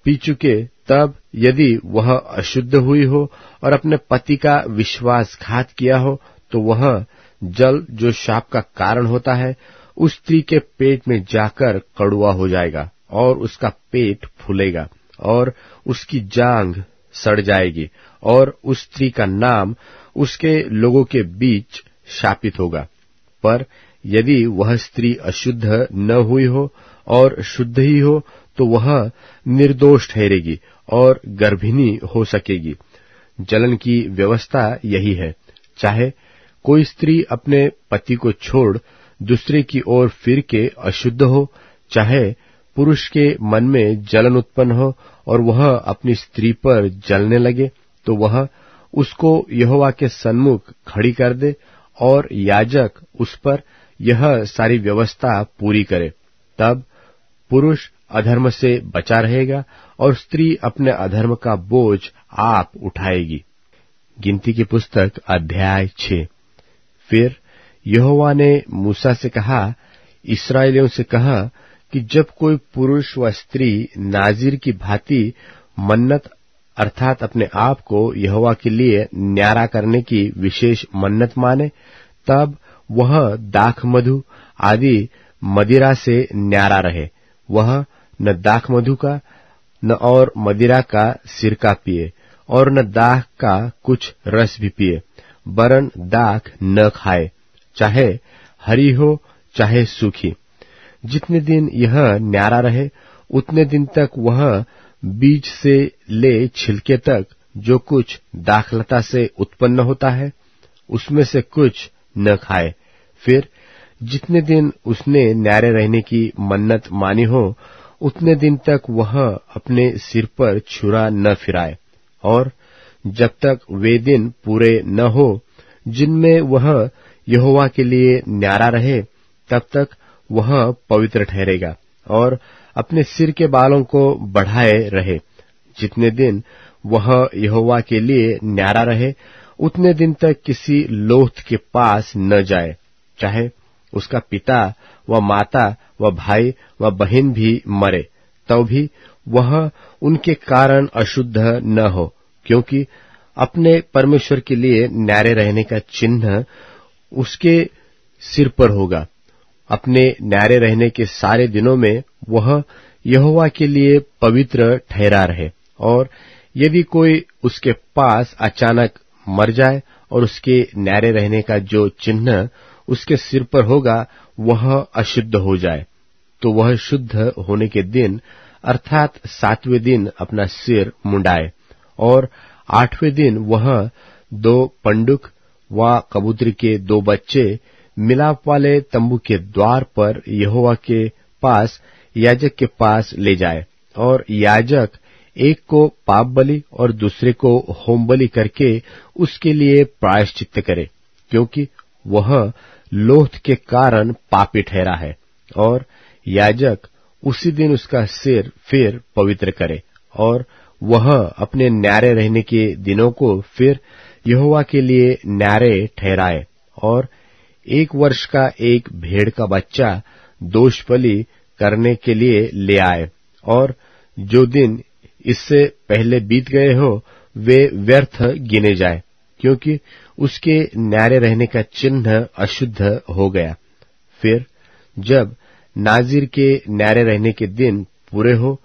पी चुके, तब यदि वह अशुद्ध हुई हो और अपने पति का विश्वासघात किया हो, तो वह जल जो शाप का कारण होता है उस स्त्री के पेट में जाकर कड़वा हो जाएगा, और उसका पेट फूलेगा और उसकी जांघ सड़ जाएगी, और उस स्त्री का नाम उसके लोगों के बीच शापित होगा। पर यदि वह स्त्री अशुद्ध न हुई हो और शुद्ध ही हो, तो वह निर्दोष ठहरेगी और गर्भिणी हो सकेगी। जलन की व्यवस्था यही है। चाहे कोई स्त्री अपने पति को छोड़ दूसरे की ओर फिर के अशुद्ध हो, चाहे पुरुष के मन में जलन उत्पन्न हो और वह अपनी स्त्री पर जलने लगे, तो वह उसको यहोवा के सन्मुख खड़ी कर दे और याजक उस पर यह सारी व्यवस्था पूरी करे। तब पुरुष अधर्म से बचा रहेगा और स्त्री अपने अधर्म का बोझ आप उठाएगी। गिनती की पुस्तक अध्याय 6। फिर यहोवा ने मूसा से कहा, इस्राएलियों से कहा कि जब कोई पुरुष व स्त्री नाजीर की भांति मन्नत अर्थात अपने आप को यहोवा के लिए न्यारा करने की विशेष मन्नत माने, तब वह दाख मधु आदि मदिरा से न्यारा रहे। वह न दाख मधु का न और मदिरा का सिरका पिए और न दाख का कुछ रस भी पिए, वरन दाख न खाए, चाहे हरी हो चाहे सूखी। जितने दिन यह न्यारा रहे उतने दिन तक वह बीज से ले छिलके तक जो कुछ दाखलता से उत्पन्न होता है उसमें से कुछ न खाए। फिर जितने दिन उसने न्यारे रहने की मन्नत मानी हो उतने दिन तक वह अपने सिर पर छुरा न फिराए, और जब तक वे दिन पूरे न हो जिनमें वह यहोवा के लिए न्यारा रहे, तब तक वह पवित्र ठहरेगा और अपने सिर के बालों को बढ़ाए रहे। जितने दिन वह यहोवा के लिए न्यारा रहे उतने दिन तक किसी लोथ के पास न जाए, चाहे उसका पिता व माता व भाई व बहन भी मरे, तो भी वह उनके कारण अशुद्ध न हो, क्योंकि अपने परमेश्वर के लिए न्यारे रहने का चिन्ह उसके सिर पर होगा। अपने न्यारे रहने के सारे दिनों में वह यहोवा के लिए पवित्र ठहरा रहे। और यदि कोई उसके पास अचानक मर जाए और उसके न्यारे रहने का जो चिन्ह उसके सिर पर होगा वह अशुद्ध हो जाए, तो वह शुद्ध होने के दिन अर्थात 7वें दिन अपना सिर मुंडाए, और 8वें दिन वह 2 पंडुक व कबूतर के 2 बच्चे मिलाप वाले तंबू के द्वार पर यहोवा के पास याजक के पास ले जाए, और याजक एक को पाप बलि और दूसरे को होम बलि करके उसके लिए प्रायश्चित्त करे, क्योंकि वह लोथ के कारण पापी ठहरा है। और याजक उसी दिन उसका सिर फिर पवित्र करे, और वह अपने न्यारे रहने के दिनों को फिर यहोवा के लिए न्यारे ठहराए, और 1 वर्ष का एक भेड़ का बच्चा दोष बलि करने के लिए ले आए, और जो दिन इससे पहले बीत गए हो वे व्यर्थ गिने जाए, क्योंकि उसके न्यारे रहने का चिन्ह अशुद्ध हो गया। फिर जब नाजिर के न्यारे रहने के दिन पूरे हो,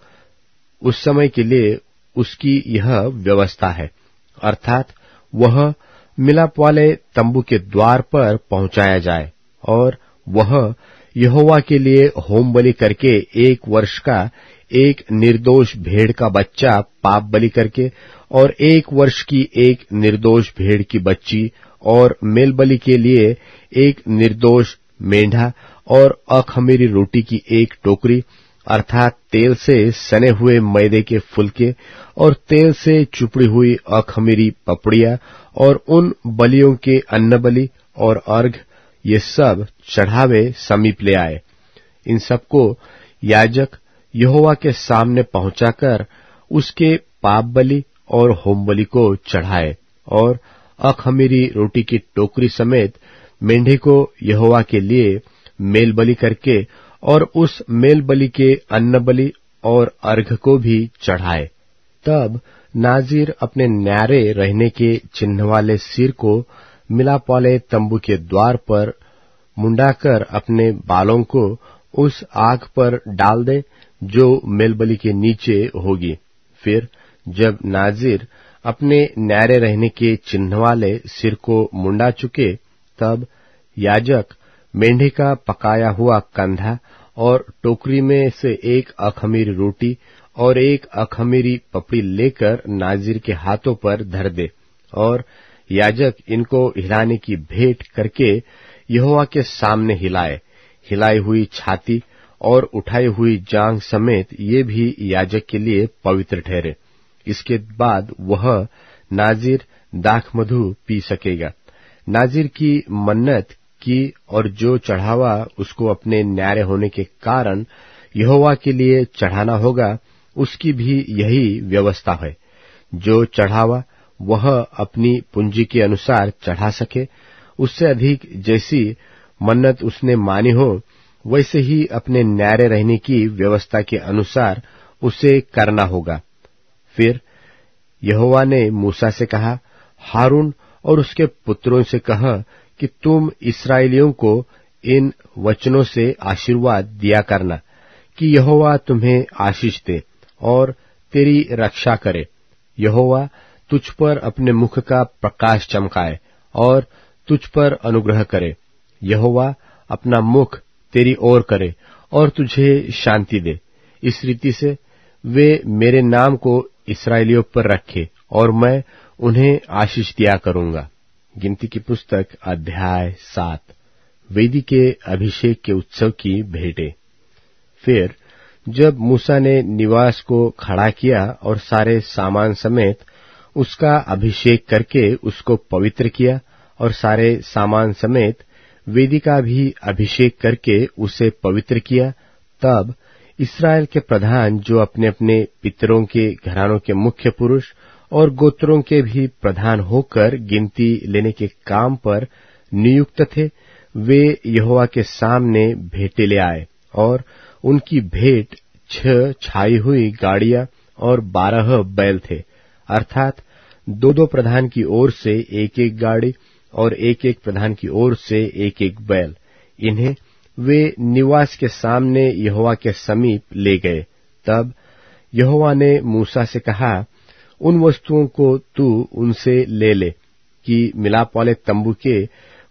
उस समय के लिए उसकी यह व्यवस्था है, अर्थात वह मिलाप वाले तंबू के द्वार पर पहुंचाया जाए, और वह यहोवा के लिए होम बलि करके 1 वर्ष का एक निर्दोष भेड़ का बच्चा पाप बलि करके, और 1 वर्ष की एक निर्दोष भेड़ की बच्ची, और मेल बलि के लिए एक निर्दोष मेंढा, और अखमीरी रोटी की 1 टोकरी अर्थात तेल से सने हुए मैदे के फुलके और तेल से चुपड़ी हुई अखमीरी पपड़िया, और उन बलियों के अन्न बलि और अर्घ ये सब चढ़ावे समीप ले आए। इन सबको याजक यहोवा के सामने पहुंचाकर उसके पाप बलि और होम बलि को चढ़ाए, और अख़मीरी रोटी की टोकरी समेत मेंढे को यहोवा के लिए मेल बलि करके, और उस मेल बलि के अन्न बलि और अर्घ को भी चढ़ाए। तब नाज़ीर अपने न्यारे रहने के चिन्ह वाले सिर को मिलाप वाले तंबू के द्वार पर मुंडाकर अपने बालों को उस आग पर डाल दे जो मेलबलि के नीचे होगी। फिर जब नाज़ीर अपने न्यारे रहने के चिन्ह वाले सिर को मुंडा चुके, तब याजक मेंढे का पकाया हुआ कंधा और टोकरी में से एक अख़मीरी रोटी और एक अख़मीरी पपड़ी लेकर नाज़ीर के हाथों पर धर दे, और याजक इनको हिलाने की भेंट करके यहोवा के सामने हिलाए। हिलाई हुई छाती और उठाई हुई जांघ समेत ये भी याजक के लिए पवित्र ठहरे। इसके बाद वह नाज़ीर दाखमधु पी सकेगा। नाज़ीर की मन्नत की और जो चढ़ावा उसको अपने न्यारे होने के कारण यहोवा के लिए चढ़ाना होगा, उसकी भी यही व्यवस्था है। जो चढ़ावा वह अपनी पूंजी के अनुसार चढ़ा सके, उससे अधिक जैसी मन्नत उसने मानी हो, वैसे ही अपने न्यारे रहने की व्यवस्था के अनुसार उसे करना होगा। फिर यहोवा ने मूसा से कहा, हारून और उसके पुत्रों से कह कि तुम इस्राएलियों को इन वचनों से आशीर्वाद दिया करना कि यहोवा तुम्हें आशीष दे और तेरी रक्षा करे। यहोवा तुझ पर अपने मुख का प्रकाश चमकाए और तुझ पर अनुग्रह करे। यहोवा अपना मुख तेरी ओर करे और तुझे शांति दे। इस रीति से वे मेरे नाम को इस्राएलियों पर रखे और मैं उन्हें आशीष दिया करूंगा। गिनती की पुस्तक अध्याय 7। वेदी के अभिषेक के उत्सव की भेंटें। फिर जब मूसा ने निवास को खड़ा किया और सारे सामान समेत उसका अभिषेक करके उसको पवित्र किया, और सारे सामान समेत वेदी का भी अभिषेक करके उसे पवित्र किया, तब इस्राएल के प्रधान जो अपने अपने पितरों के घरानों के मुख्य पुरुष और गोत्रों के भी प्रधान होकर गिनती लेने के काम पर नियुक्त थे, वे यहोवा के सामने भेंटें ले आए, और उनकी भेंट 6 छाई हुई गाड़ियां और 12 बैल थे, अर्थात 2-2 प्रधान की ओर से 1-1 गाड़ी और 1-1 प्रधान की ओर से 1-1 बैल। इन्हें वे निवास के सामने यहोवा के समीप ले गए। तब यहोवा ने मूसा से कहा, उन वस्तुओं को तू उनसे ले ले कि मिलाप वाले तंबू के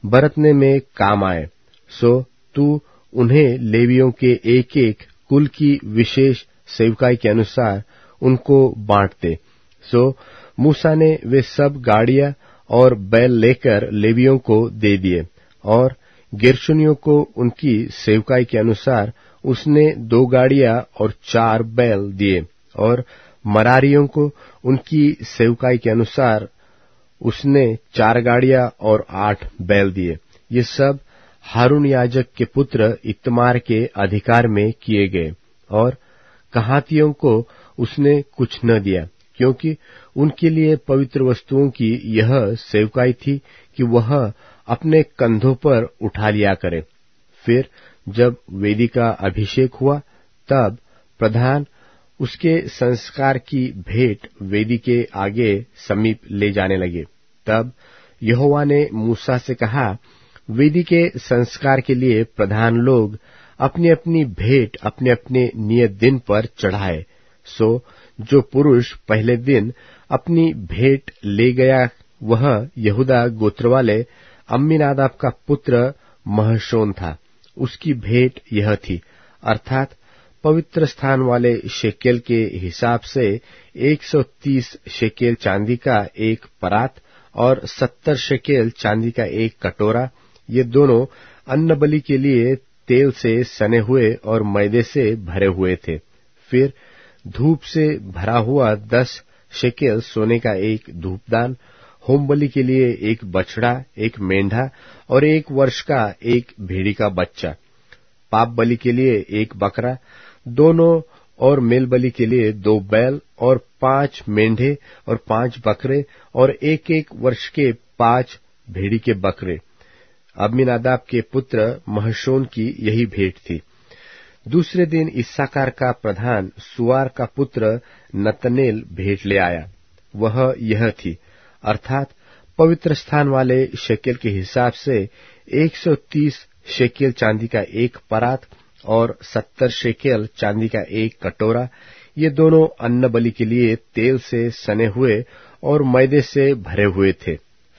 बरतने में काम आए। सो तू उन्हें लेवियों के एक-एक कुल की विशेष सेवकाई के अनुसार उनको बांट दे। सो मूसा ने वे सब गाड़ियां और बैल लेकर लेवियों को दे दिए, और गेर्शोनियों को उनकी सेवकाई के अनुसार उसने 2 गाड़ियां और 4 बैल दिए, और मरारियों को उनकी सेवकाई के अनुसार उसने 4 गाड़ियां और 8 बैल दिए। ये सब हारून याजक के पुत्र इत्मार के अधिकार में किए गए, और कहातियों को उसने कुछ न दिया, क्योंकि उनके लिए पवित्र वस्तुओं की यह सेवकाई थी कि वह अपने कंधों पर उठा लिया करे। फिर जब वेदी का अभिषेक हुआ, तब प्रधान उसके संस्कार की भेंट वेदी के आगे समीप ले जाने लगे। तब यहोवा ने मूसा से कहा, वेदी के संस्कार के लिए प्रधान लोग अपनी अपनी भेंट अपने अपने नियत दिन पर चढ़ाए। सो जो पुरुष पहले दिन अपनी भेंट ले गया, वह यहूदा गोत्र वाले अम्मीनादाब का पुत्र महशोन था। उसकी भेंट यह थी, अर्थात पवित्र स्थान वाले शेकेल के हिसाब से 130 शेकेल चांदी का एक परात और 70 शेकेल चांदी का एक कटोरा। ये दोनों अन्न बलि के लिए तेल से सने हुए और मैदे से भरे हुए थे। फिर धूप से भरा हुआ 10 शेकेल सोने का एक धूपदान, होम बलि के लिए एक बछड़ा, एक मेंढा और 1 वर्ष का एक भेड़ी का बच्चा, पाप बलि के लिए एक बकरा, दोनों और मेलबलि के लिए 2 बैल और 5 मेंढे और 5 बकरे और 1-1 वर्ष के 5 भेड़ी के बकरे। अम्मीनादाब के पुत्र महशोन की यही भेंट थी। दूसरे दिन इस्साकार का प्रधान सुआर का पुत्र नतनेल भेंट ले आया। वह यह थी, अर्थात पवित्र स्थान वाले शेकेल के हिसाब से 130 शेकेल चांदी का एक परात और 70 शेकेल चांदी का एक कटोरा। ये दोनों अन्न बलि के लिए तेल से सने हुए और मैदे से भरे हुए थे।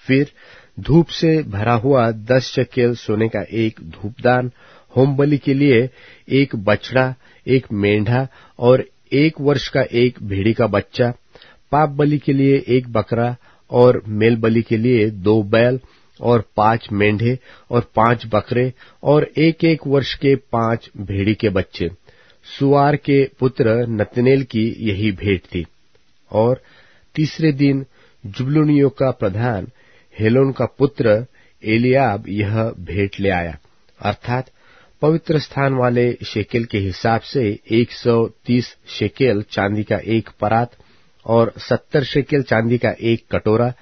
फिर धूप से भरा हुआ 10 शेकेल सोने का एक धूपदान, होम बलि के लिए एक बछड़ा, एक मेंढा और 1 वर्ष का एक भेड़ी का बच्चा, पाप बलि के लिए एक बकरा और मेल बलि के लिए 2 बैल और 5 मेंढे और 5 बकरे और 1-1 वर्ष के 5 भेड़ी के बच्चे। सुआर के पुत्र नतनेल की यही भेंट थी। और तीसरे दिन जुबलूनियों का प्रधान हेलोन का पुत्र एलियाब यह भेंट ले आया, अर्थात पवित्र स्थान वाले शेकेल के हिसाब से 130 शेकेल चांदी का एक परात और 70 शेकेल चांदी का एक कटोरा।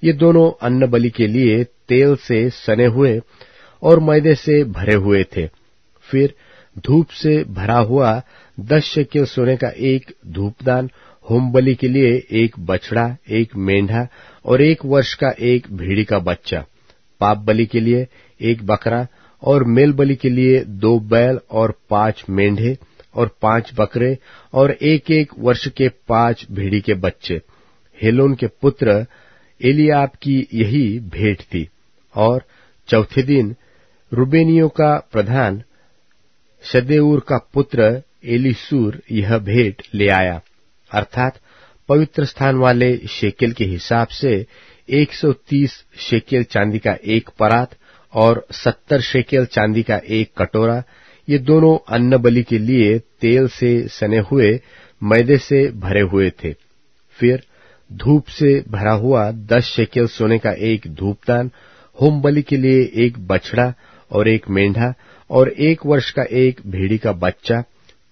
ये दोनों अन्न बलि के लिए तेल से सने हुए और मैदे से भरे हुए थे। फिर धूप से भरा हुआ 10 शेकेल सोने का एक धूपदान, होम बलि के लिए एक बछड़ा, एक मेंढा और 1 वर्ष का एक भेड़ी का बच्चा, पाप बलि के लिए एक बकरा और मेल बलि के लिए 2 बैल और 5 मेंढे और 5 बकरे और 1-1 वर्ष के 5 भेड़ी के बच्चे। हेलोन के पुत्र एलियाब की यही भेंट थी। और चौथे दिन रूबेनियों का प्रधान शदेऊर का पुत्र एलीसूर यह भेंट ले आया, अर्थात पवित्र स्थान वाले शेकेल के हिसाब से 130 शेकेल चांदी का एक परात और 70 शेकेल चांदी का एक कटोरा। ये दोनों अन्न बलि के लिए तेल से सने हुए मैदे से भरे हुए थे। फिर धूप से भरा हुआ 10 शेकेल सोने का एक धूपदान, होम बलि के लिए एक बछड़ा और एक मेंढा और 1 वर्ष का एक भेड़ी का बच्चा,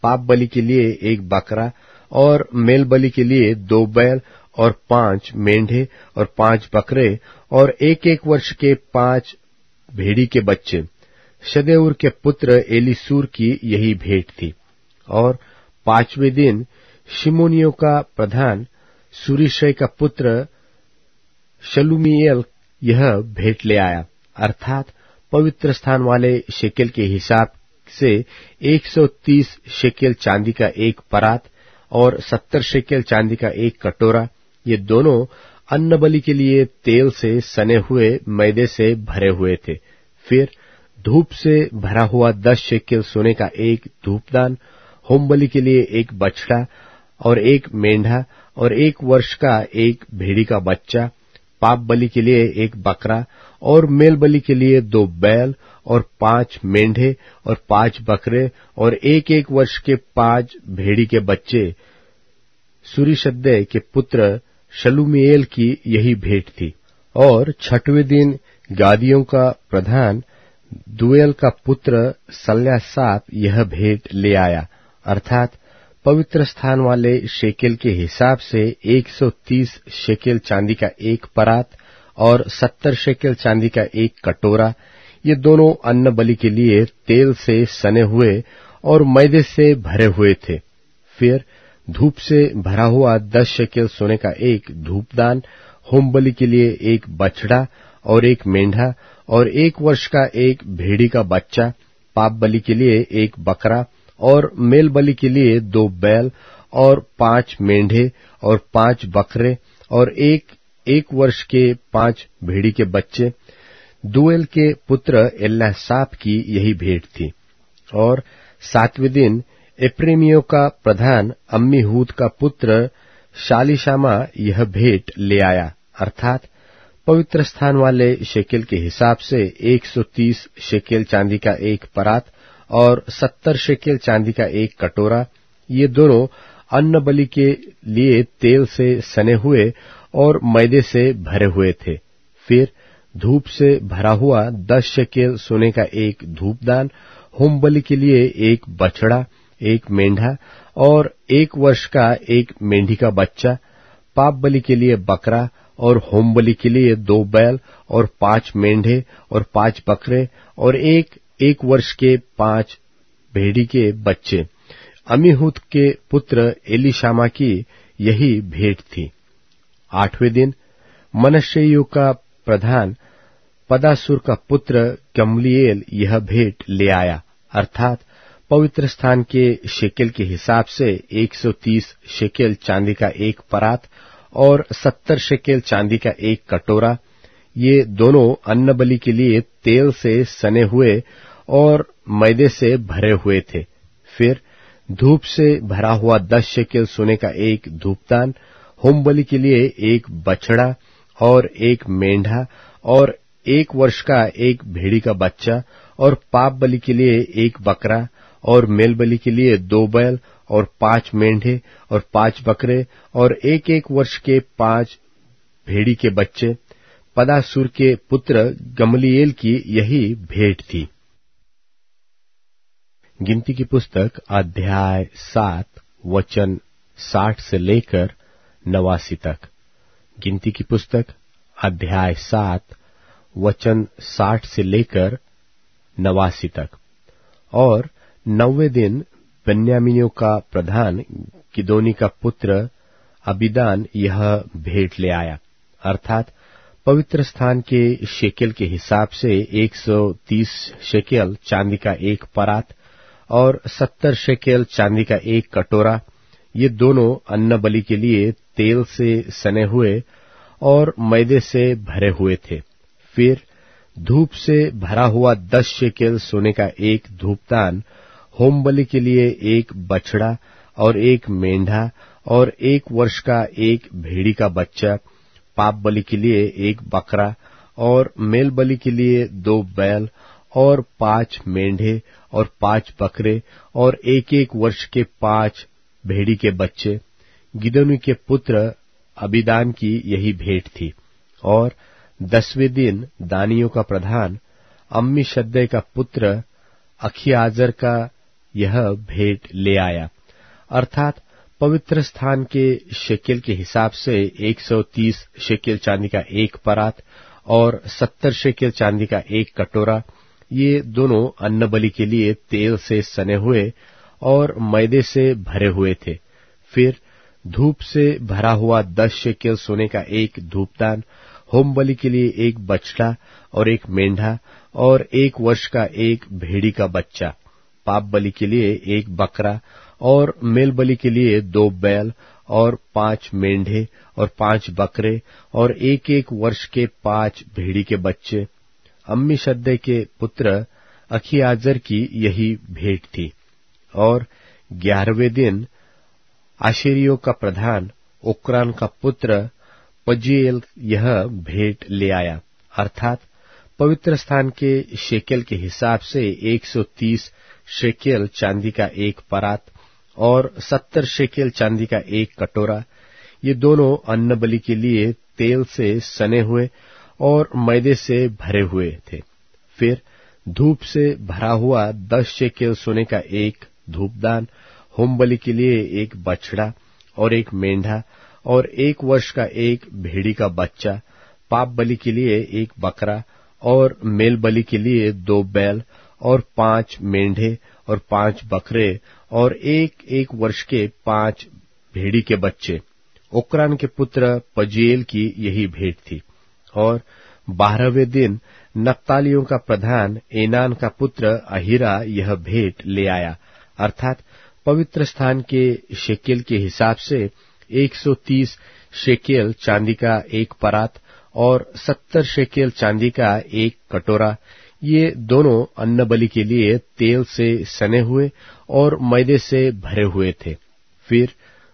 पाप बलि के लिए एक बकरा और मेल बलि के लिए 2 बैल और 5 मेंढे और 5 बकरे और 1-1 वर्ष के 5 भेड़ी के बच्चे। शदेऊर के पुत्र एलीसूर की यही भेंट थी। और 5वें दिन शिमोनियों का प्रधान सूरीशय का पुत्र शलूमीएल यह भेंट ले आया, अर्थात पवित्र स्थान वाले शेकेल के हिसाब से 130 शेकेल चांदी का एक परात और 70 शेकेल चांदी का एक कटोरा। ये दोनों अन्न बलि के लिए तेल से सने हुए मैदे से भरे हुए थे। फिर धूप से भरा हुआ 10 शेकेल सोने का एक धूपदान, होम बलि के लिए एक बछड़ा और एक मेंढा और 1 वर्ष का एक भेड़ी का बच्चा, पाप बलि के लिए एक बकरा और मेल बलि के लिए 2 बैल और 5 मेंढे और 5 बकरे और 1-1 वर्ष के 5 भेड़ी के बच्चे। सूरीशद्दै के पुत्र शलूमीएल की यही भेंट थी। और 6वें दिन गादियों का प्रधान दुएल का पुत्र सल्यासाप यह भेंट ले आया, अर्थात पवित्र स्थान वाले शेकेल के हिसाब से 130 शेकेल चांदी का एक परात और 70 शेकेल चांदी का एक कटोरा। ये दोनों अन्न बलि के लिए तेल से सने हुए और मैदे से भरे हुए थे। फिर धूप से भरा हुआ 10 शेकेल सोने का एक धूपदान, होम बलि के लिए एक बछड़ा और एक मेंढा और 1 वर्ष का एक भेड़ी का बच्चा, पाप बलि के लिए एक बकरा और मेल बलि के लिए 2 बैल और 5 मेंढे और 5 बकरे और 1 वर्ष के 5 भेड़ी के बच्चे। दुएल के पुत्र एल्यासाप की यही भेंट थी। और 7वें दिन एप्रेमियों का प्रधान अम्मीहूद का पुत्र शालीशामा यह भेंट ले आया, अर्थात पवित्र स्थान वाले शेकेल के हिसाब से 130 शेकेल चांदी का एक परात और 70 शेकेल चांदी का एक कटोरा। ये दोनों अन्न बलि के लिए तेल से सने हुए और मैदे से भरे हुए थे। फिर धूप से भरा हुआ 10 शेकेल सोने का एक धूपदान, होम बलि के लिए एक बछड़ा एक मेंढा और 1 वर्ष का एक मेंढी का बच्चा, पाप बलि के लिए बकरा और होम बलि के लिए 2 बैल और 5 मेंढे और 5 बकरे और एक वर्ष के 5 भेड़ी के बच्चे। अमीहूद के पुत्र एलीशामा की यही भेंट थी। 8वें दिन मनश्शेइयों का प्रधान पदासूर का पुत्र गमलीएल यह भेंट ले आया, अर्थात पवित्र स्थान के शेकेल के हिसाब से 130 शेकेल चांदी का एक परात और 70 शेकेल चांदी का एक कटोरा। ये दोनों अन्न बलि के लिए तेल से सने हुए और मैदे से भरे हुए थे। फिर धूप से भरा हुआ 10 शेकेल सोने का एक धूपदान, होम बलि के लिए एक बछड़ा और एक मेंढा और 1 वर्ष का एक भेड़ी का बच्चा और पाप बलि के लिए एक बकरा और मेल बलि के लिए 2 बैल और 5 मेंढे और 5 बकरे और एक वर्ष के 5 भेड़ी के बच्चे। पदासूर के पुत्र गमलीएल की यही भेंट थी। गिनती की पुस्तक अध्याय 7 वचन 60 से लेकर 89 तक। गिनती की पुस्तक अध्याय 7 वचन 60 से लेकर 89 तक। और 9वें दिन बेन्यामीनियों का प्रधान गिदोनी का पुत्र अबीदान यह भेंट ले आया, अर्थात पवित्र स्थान के शेकेल के हिसाब से 130 शेकेल चांदी का एक परात और 70 शेकेल चांदी का एक कटोरा। ये दोनों अन्न बलि के लिए तेल से सने हुए और मैदे से भरे हुए थे। फिर धूप से भरा हुआ 10 शेकेल सोने का एक धूपदान, होम बलि के लिए एक बछड़ा और एक मेंढा और 1 वर्ष का एक भेड़ी का बच्चा, पाप बलि के लिए एक बकरा और मेल बलि के लिए 2 बैल और 5 मेंढे और 5 बकरे और एक वर्ष के 5 भेड़ी के बच्चे। गिदोनी के पुत्र अबीदान की यही भेंट थी। और 10वें दिन दानियों का प्रधान अम्मीशद्दै का पुत्र अखीआजर का यह भेंट ले आया, अर्थात पवित्र स्थान के शेकेल के हिसाब से 130 शेकेल चांदी का एक परात और 70 शेकेल चांदी का एक कटोरा। ये दोनों अन्न बलि के लिए तेल से सने हुए और मैदे से भरे हुए थे। फिर धूप से भरा हुआ 10 शेकेल सोने का एक धूपदान, होम बलि के लिए एक बछड़ा और एक मेंढा और 1 वर्ष का एक भेड़ी का बच्चा, पाप बलि के लिए एक बकरा और मेल बलि के लिए 2 बैल और 5 मेंढे और 5 बकरे और एक वर्ष के 5 भेड़ी के बच्चे। अम्मीशद्दै के पुत्र अखीआजर की यही भेंट थी। और 11वें दिन आशेरियों का प्रधान ओक्रान का पुत्र पजीएल यह भेंट ले आया, अर्थात पवित्र स्थान के शेकेल के हिसाब से 130 शेकेल चांदी का एक परात और 70 शेकेल चांदी का एक कटोरा। ये दोनों अन्न बलि के लिए तेल से सने हुए और मैदे से भरे हुए थे। फिर धूप से भरा हुआ 10 शेकेल सोने का एक धूपदान, होम बलि के लिए एक बछड़ा और एक मेंढा और 1 वर्ष का एक भेड़ी का बच्चा, पाप बलि के लिए एक बकरा और मेल बलि के लिए 2 बैल और 5 मेंढे और 5 बकरे और एक वर्ष के 5 भेड़ी के बच्चे। ओक्रान के पुत्र पजीएल की यही भेंट थी। और 12वें दिन नप्तालियों का प्रधान एनान का पुत्र अहीरा यह भेंट ले आया, अर्थात पवित्र स्थान के शेकेल के हिसाब से 130 शेकेल चांदी का एक परात और 70 शेकेल चांदी का एक कटोरा। ये दोनों अन्न बलि के लिए तेल से सने हुए और मैदे से भरे हुए थे। फिर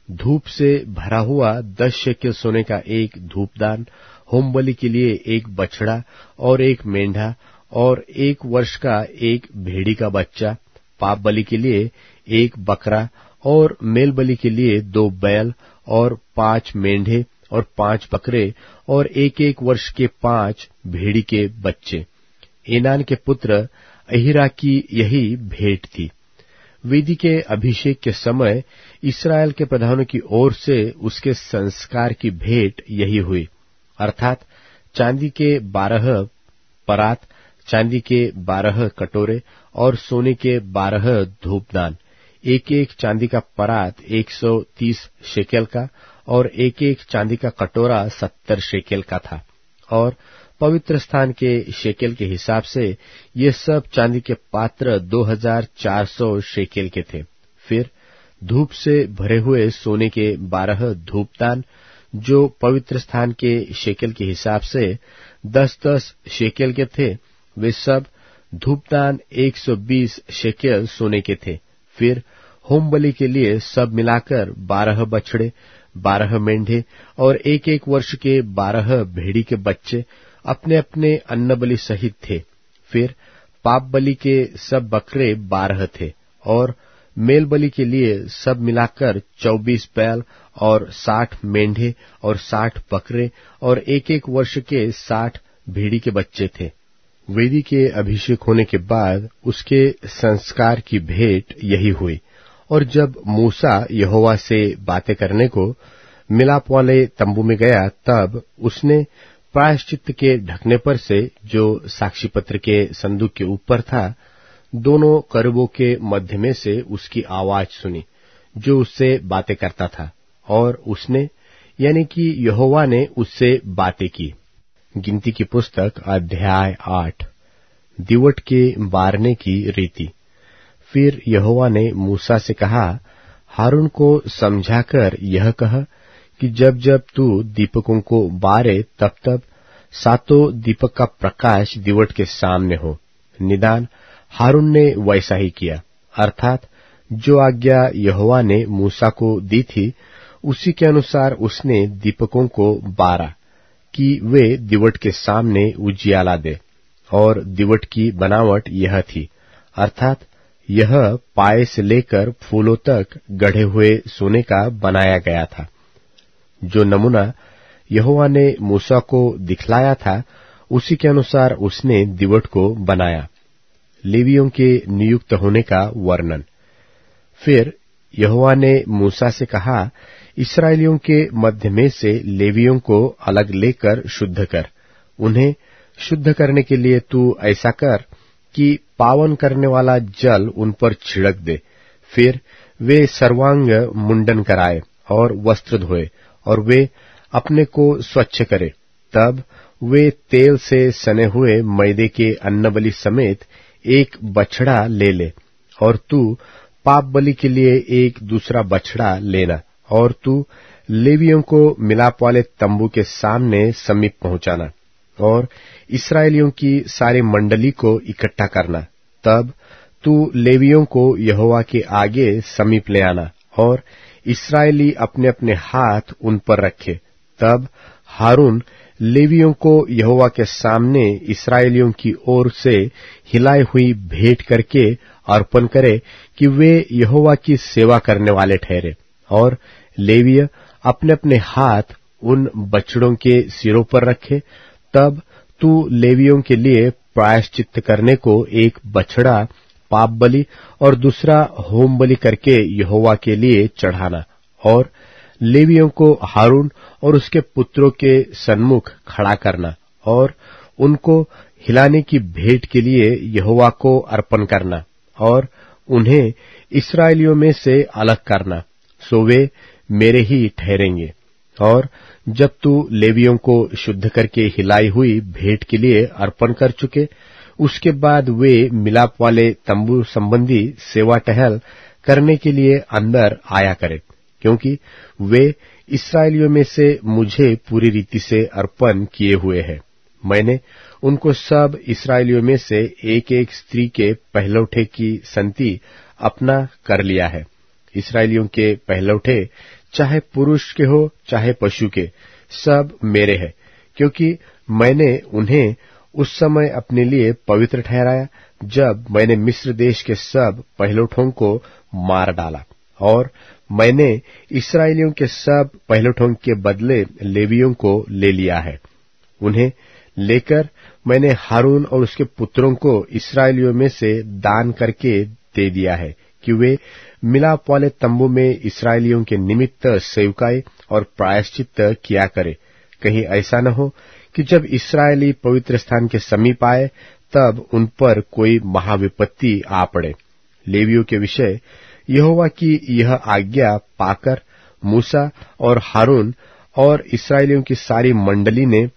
धूप से भरा हुआ 10 शेकेल सोने का एक धूपदान, होम बलि के लिए एक बछड़ा और एक मेंढा और 1 वर्ष का एक भेड़ी का बच्चा, पाप बलि के लिए एक बकरा और मेल बलि के लिए 2 बैल और 5 मेंढे और 5 बकरे और एक वर्ष के 5 भेड़ी के बच्चे। एनान के पुत्र अहीरा की यही भेंट थी। वेदी के अभिषेक के समय इस्राएल के प्रधानों की ओर से उसके संस्कार की भेंट यही हुई, अर्थात चांदी के 12 परात, चांदी के 12 कटोरे और सोने के 12 धूपदान। एक एक चांदी का परात 130 शेकेल का और एक एक चांदी का कटोरा 70 शेकेल का था। और पवित्र स्थान के शेकेल के हिसाब से ये सब चांदी के पात्र 2400 शेकेल के थे। फिर धूप से भरे हुए सोने के 12 धूपदान, जो पवित्र स्थान के शेकेल के हिसाब से 10-10 शेकेल के थे, वे सब धूपदान 120 शेकेल सोने के थे। फिर होम बलि के लिए सब मिलाकर 12 बछड़े, 12 मेंढे और एक एक वर्ष के 12 भेड़ी के बच्चे अपने अपने अन्न बलि सहित थे। फिर पाप बलि के सब बकरे 12 थे और मेल बलि के लिए सब मिलाकर 24 बैल और 60 मेंढे और 60 बकरे और एक एक वर्ष के 60 भेड़ी के बच्चे थे। वेदी के अभिषेक होने के बाद उसके संस्कार की भेंट यही हुई। और जब मूसा यहोवा से बातें करने को मिलाप वाले तंबू में गया, तब उसने प्रायश्चित के ढकने पर से, जो साक्षी पत्र के संदूक के ऊपर था, दोनों करूबों के मध्य में से उसकी आवाज सुनी, जो उससे बातें करता था। और उसने, यानी कि यहोवा ने उससे बातें की। गिनती की पुस्तक अध्याय 8। दिवट के बारने की रीति। फिर यहोवा ने मूसा से कहा, हारून को समझाकर यह कह कि जब जब तू दीपकों को बारे, तब तब 7 दीपक का प्रकाश दिवट के सामने हो। निदान हारून ने वैसा ही किया, अर्थात जो आज्ञा यहोवा ने मूसा को दी थी, उसी के अनुसार उसने दीपकों को बारा कि वे दिवट के सामने उजियाला दे। और दिवट की बनावट यह थी, अर्थात यह पाए से लेकर फूलों तक गढ़े हुए सोने का बनाया गया था। जो नमूना यहोवा ने मूसा को दिखलाया था, उसी के अनुसार उसने दिवट को बनाया। लेवियों के नियुक्त होने का वर्णन। फिर यहोवा ने मूसा से कहा, इस्राएलियों के मध्य में से लेवियों को अलग लेकर शुद्ध कर। उन्हें शुद्ध करने के लिए तू ऐसा कर कि पावन करने वाला जल उन पर छिड़क दे। फिर वे सर्वांग मुंडन कराए और वस्त्र धोए और वे अपने को स्वच्छ करे। तब वे तेल से सने हुए मैदे के अन्नबलि समेत एक बछड़ा ले ले, और तू पाप बलि के लिए एक दूसरा बछड़ा लेना, और तू लेवियों को मिलाप वाले तंबू के सामने समीप पहुंचाना और इस्राएलियों की सारी मंडली को इकट्ठा करना। तब तू लेवियों को यहोवा के आगे समीप ले आना और इस्राएली अपने अपने हाथ उन पर रखे। तब हारून लेवियों को यहोवा के सामने इस्राएलियों की ओर से हिलाई हुई भेंट करके अर्पण करे कि वे यहोवा की सेवा करने वाले ठहरे। और लेवीय अपने अपने हाथ उन बछड़ों के सिरों पर रखे। तब तू लेवियों के लिए प्रायश्चित करने को एक बछड़ा पाप बलि और दूसरा होम बलि करके यहोवा के लिए चढ़ाना, और लेवियों को हारून और उसके पुत्रों के सन्मुख खड़ा करना और उनको हिलाने की भेंट के लिए यहोवा को अर्पण करना और उन्हें इस्राएलियों में से अलग करना, सो वे मेरे ही ठहरेंगे। और जब तू लेवियों को शुद्ध करके हिलाई हुई भेंट के लिए अर्पण कर चुके, उसके बाद वे मिलाप वाले तंबू संबंधी सेवा टहल करने के लिए अंदर आया करें, क्योंकि वे इस्राएलियों में से मुझे पूरी रीति से अर्पण किए हुए हैं। मैंने उनको सब इस्राएलियों में से एक एक स्त्री के पहलौठे की संति अपना कर लिया है। इस्राएलियों के पहलौठे चाहे पुरुष के हो चाहे पशु के, सब मेरे हैं, क्योंकि मैंने उन्हें उस समय अपने लिए पवित्र ठहराया जब मैंने मिस्र देश के सब पहलौठों को मार डाला। और मैंने इस्राएलियों के सब पहलौठों के बदले लेवियों को ले लिया है। उन्हें लेकर मैंने हारून और उसके पुत्रों को इस्राएलियों में से दान करके दे दिया है, कि वे मिलाप वाले तंबू में इस्राएलियों के निमित्त सेवकाई और प्रायश्चित किया करे। कहीं ऐसा न हो कि जब इस्राएली पवित्र स्थान के समीप आए तब उन पर कोई महाविपत्ति आ पड़े। लेवियों के विषय यहोवा की यह आज्ञा पाकर मूसा और हारून और इस्राएलियों की सारी मंडली ने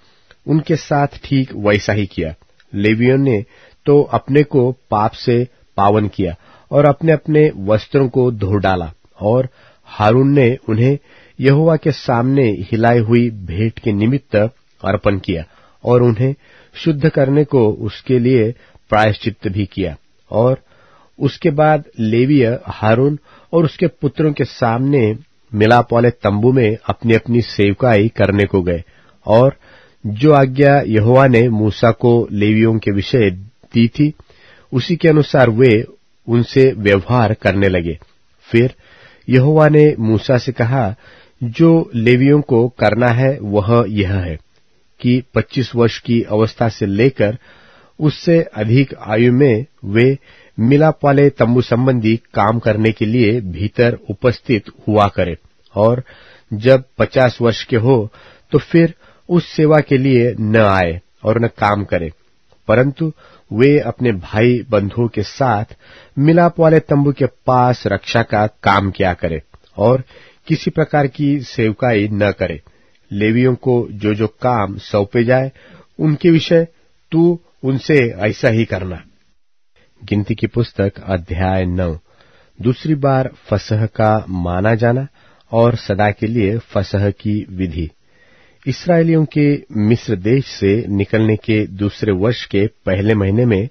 उनके साथ ठीक वैसा ही किया। लेवियों ने तो अपने को पाप से पावन किया और अपने अपने वस्त्रों को धो डाला, और हारून ने उन्हें यहोवा के सामने हिलाई हुई भेंट के निमित्त अर्पण किया और उन्हें शुद्ध करने को उसके लिए प्रायश्चित भी किया। और उसके बाद लेवीय हारून और उसके पुत्रों के सामने मिलाप वाले तंबू में अपनी अपनी सेवकाई करने को गए, और जो आज्ञा यहोवा ने मूसा को लेवियों के विषय दी थी उसी के अनुसार वे उनसे व्यवहार करने लगे। फिर यहोवा ने मूसा से कहा, जो लेवियों को करना है वह यह है कि 25 वर्ष की अवस्था से लेकर उससे अधिक आयु में वे मिलाप वाले तंबू संबंधी काम करने के लिए भीतर उपस्थित हुआ करे, और जब 50 वर्ष के हो तो फिर उस सेवा के लिए न आए और न काम करे, परंतु वे अपने भाई बंधुओं के साथ मिलाप वाले तंबू के पास रक्षा का काम किया करे और किसी प्रकार की सेवकाई न करे। लेवियों को जो जो काम सौंपे जाए उनके विषय तू उनसे ऐसा ही करना। गिनती की पुस्तक अध्याय 9। दूसरी बार फसह का माना जाना और सदा के लिए फसह की विधि। इस्राएलियों के मिस्र देश से निकलने के दूसरे वर्ष के पहले महीने में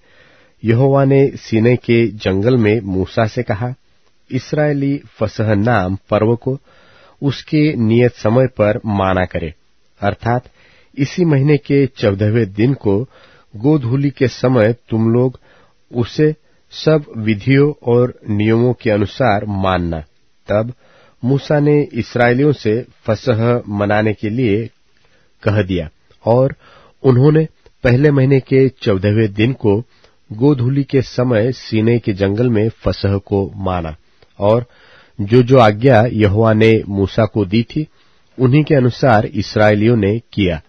यहोवा ने सीनै के जंगल में मूसा से कहा, इस्राएली फसह नाम पर्व को उसके नियत समय पर माना करे, अर्थात इसी महीने के 14वें दिन को गोधूली के समय तुम लोग उसे सब विधियों और नियमों के अनुसार मानना। तब मूसा ने इस्राएलियों से फसह मनाने के लिए कह दिया, और उन्होंने पहले महीने के 14वें दिन को गोधूली के समय सीनै के जंगल में फसह को माना, और जो जो आज्ञा यहोवा ने मूसा को दी थी उन्हीं के अनुसार इस्राएलियों ने किया।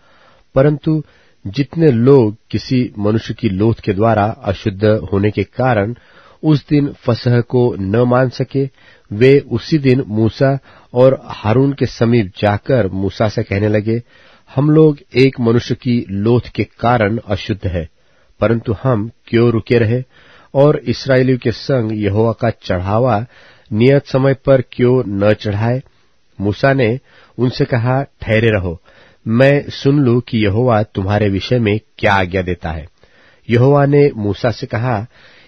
परंतु जितने लोग किसी मनुष्य की लोथ के द्वारा अशुद्ध होने के कारण उस दिन फसह को न मान सके, वे उसी दिन मूसा और हारून के समीप जाकर मूसा से कहने लगे, हम लोग एक मनुष्य की लोथ के कारण अशुद्ध है, परंतु हम क्यों रुके रहे और इस्राएलियों के संग यहोवा का चढ़ावा नियत समय पर क्यों न चढ़ाए। मूसा ने उनसे कहा, ठहरे रहो, मैं सुन लूं कि यहोवा तुम्हारे विषय में क्या आज्ञा देता है। यहोवा ने मूसा से कहा,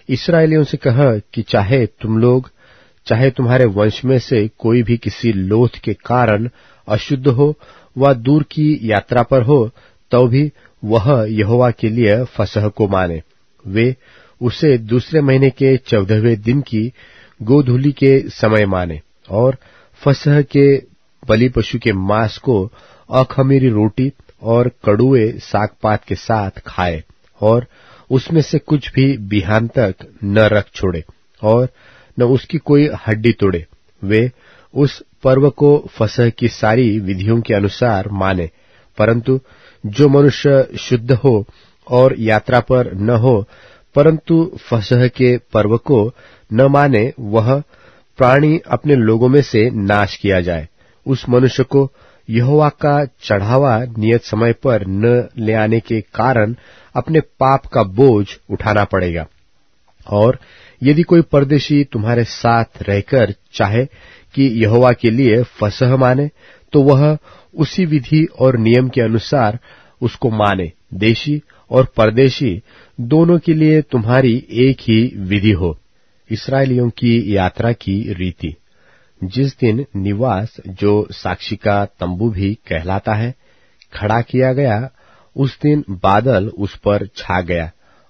इस्राएलियों से कह कि चाहे तुम्हारे वंश में से कोई भी किसी लोथ के कारण अशुद्ध हो व दूर की यात्रा पर हो, तो भी वह यहोवा के लिए फसह को माने। वे उसे दूसरे महीने के 14वें दिन की गोधूली के समय माने, और फसह के बलि पशु के मांस को अखमीरी रोटी और कड़ुए सागपात के साथ खाए, और उसमें से कुछ भी बिहान तक न रख छोड़े और न उसकी कोई हड्डी तोड़े। वे उस पर्व को फसह की सारी विधियों के अनुसार माने, परंतु जो मनुष्य शुद्ध हो और यात्रा पर न हो परंतु फसह के पर्व को न माने, वह प्राणी अपने लोगों में से नाश किया जाए। उस मनुष्य को यहोवा का चढ़ावा नियत समय पर न ले आने के कारण अपने पाप का बोझ उठाना पड़ेगा। और यदि कोई परदेशी तुम्हारे साथ रहकर चाहे कि यहोवा के लिए फसह माने, तो वह उसी विधि और नियम के अनुसार उसको माने। देशी और परदेशी दोनों के लिए तुम्हारी एक ही विधि हो। इस्राएलियों की यात्रा की रीति। जिस दिन निवास, जो साक्षी का तंबू भी कहलाता है, खड़ा किया गया, उस दिन बादल उस पर छा गया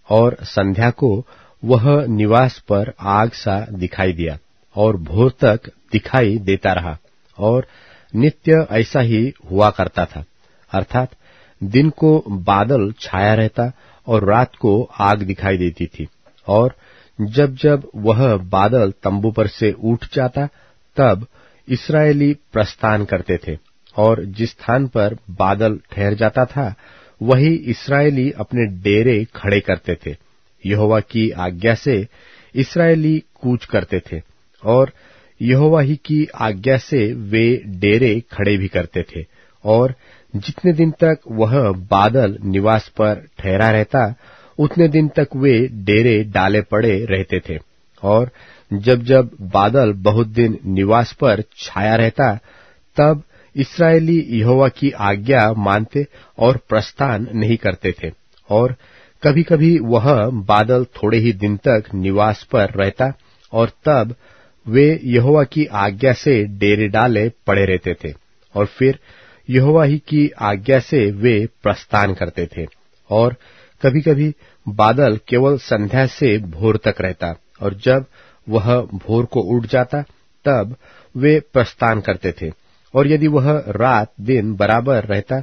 और संध्या को वह निवास पर आग सा दिखाई दिया और भोर तक दिखाई देता रहा, और नित्य ऐसा ही हुआ करता था। अर्थात दिन को बादल छाया रहता और रात को आग दिखाई देती थी, और जब जब वह बादल तंबू पर से उठ जाता, तब इस्राएली प्रस्थान करते थे, और जिस स्थान पर बादल ठहर जाता था, वही इस्राएली अपने डेरे खड़े करते थे। यहोवा की आज्ञा से इस्राएली कूच करते थे, और यहोवा ही की आज्ञा से वे डेरे खड़े भी करते थे। और जितने दिन तक वह बादल निवास पर ठहरा रहता, उतने दिन तक वे डेरे डाले पड़े रहते थे। और जब जब बादल बहुत दिन निवास पर छाया रहता, तब इस्राएली यहोवा की आज्ञा मानते और प्रस्थान नहीं करते थे। और कभी कभी वह बादल थोड़े ही दिन तक निवास पर रहता, और तब वे यहोवा की आज्ञा से डेरे डाले पड़े रहते थे, और फिर यहोवा ही की आज्ञा से वे प्रस्थान करते थे। और कभी कभी बादल केवल संध्या से भोर तक रहता, और जब वह भोर को उठ जाता, तब वे प्रस्थान करते थे। और यदि वह रात दिन बराबर रहता,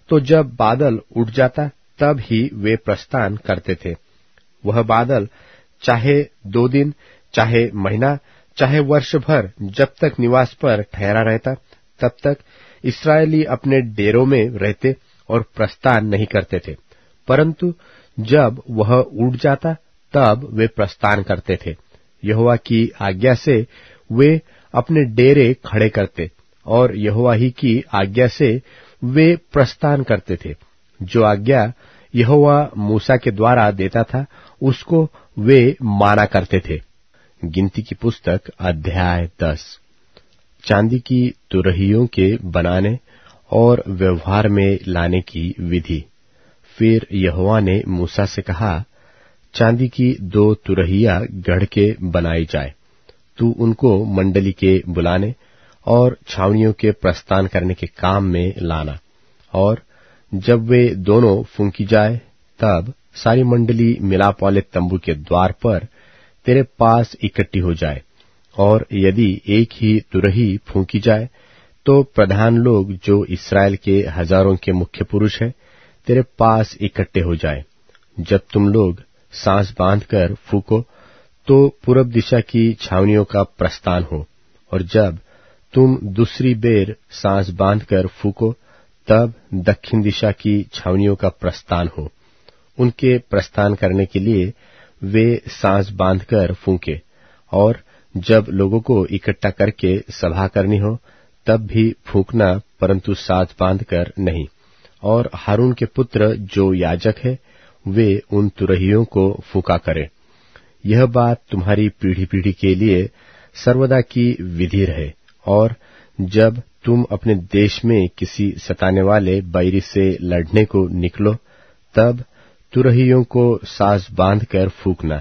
तो जब बादल उठ जाता, तब ही वे प्रस्थान करते थे। वह बादल चाहे 2 दिन, चाहे महीना, चाहे वर्ष भर जब तक निवास पर ठहरा रहता, तब तक इस्राएली अपने डेरों में रहते और प्रस्थान नहीं करते थे। परंतु जब वह उठ जाता, तब वे प्रस्थान करते थे। यहोवा की आज्ञा से वे अपने डेरे खड़े करते, और यहोवा ही की आज्ञा से वे प्रस्थान करते थे। जो आज्ञा यहोवा मूसा के द्वारा देता था, उसको वे माना करते थे। गिनती की पुस्तक अध्याय 10। चांदी की तुरहियों के बनाने और व्यवहार में लाने की विधि। फिर यहोवा ने मूसा से कहा, चांदी की 2 तुरहियां गढ़ के बनाई जाए। तू उनको मंडली के बुलाने और छावनियों के प्रस्थान करने के काम में लाना। और जब वे दोनों फूंकी जाए, तब सारी मंडली मिलाप वाले तंबू के द्वार पर तेरे पास इकट्ठी हो जाए। और यदि एक ही तुरही फूंकी जाए, तो प्रधान लोग जो इस्राएल के हजारों के मुख्य पुरुष हैं, तेरे पास इकट्ठे हो जाए। जब तुम लोग सांस बांधकर फूको, तो पूरब दिशा की छावनियों का प्रस्थान हो, और जब तुम दूसरी बेर सांस बांधकर फूको, तब दक्षिण दिशा की छावनियों का प्रस्थान हो। उनके प्रस्थान करने के लिए वे सांस बांधकर फूंके। और जब लोगों को इकट्ठा करके सभा करनी हो, तब भी फूंकना, परंतु सांस बांधकर नहीं। और हारून के पुत्र जो याजक है, वे उन तुरहियों को फूंका करें। यह बात तुम्हारी पीढ़ी पीढ़ी के लिए सर्वदा की विधि रहे। और जब तुम अपने देश में किसी सताने वाले बैरी से लड़ने को निकलो, तब तुरहियों को सांस बांधकर फूंकना।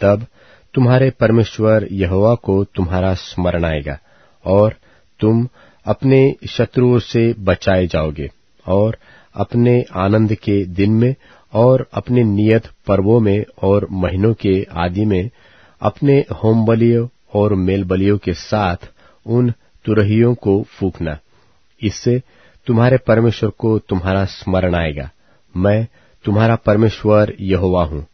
तब तुम्हारे परमेश्वर यहोवा को तुम्हारा स्मरण आएगा, और तुम अपने शत्रुओं से बचाए जाओगे। और अपने आनंद के दिन में और अपने नियत पर्वों में और महीनों के आदि में अपने होम बलियों और मेल बलियों के साथ उन तुरहियों को फूंकना। इससे तुम्हारे परमेश्वर को तुम्हारा स्मरण आएगा। मैं तुम्हारा परमेश्वर यहोवा हूँ।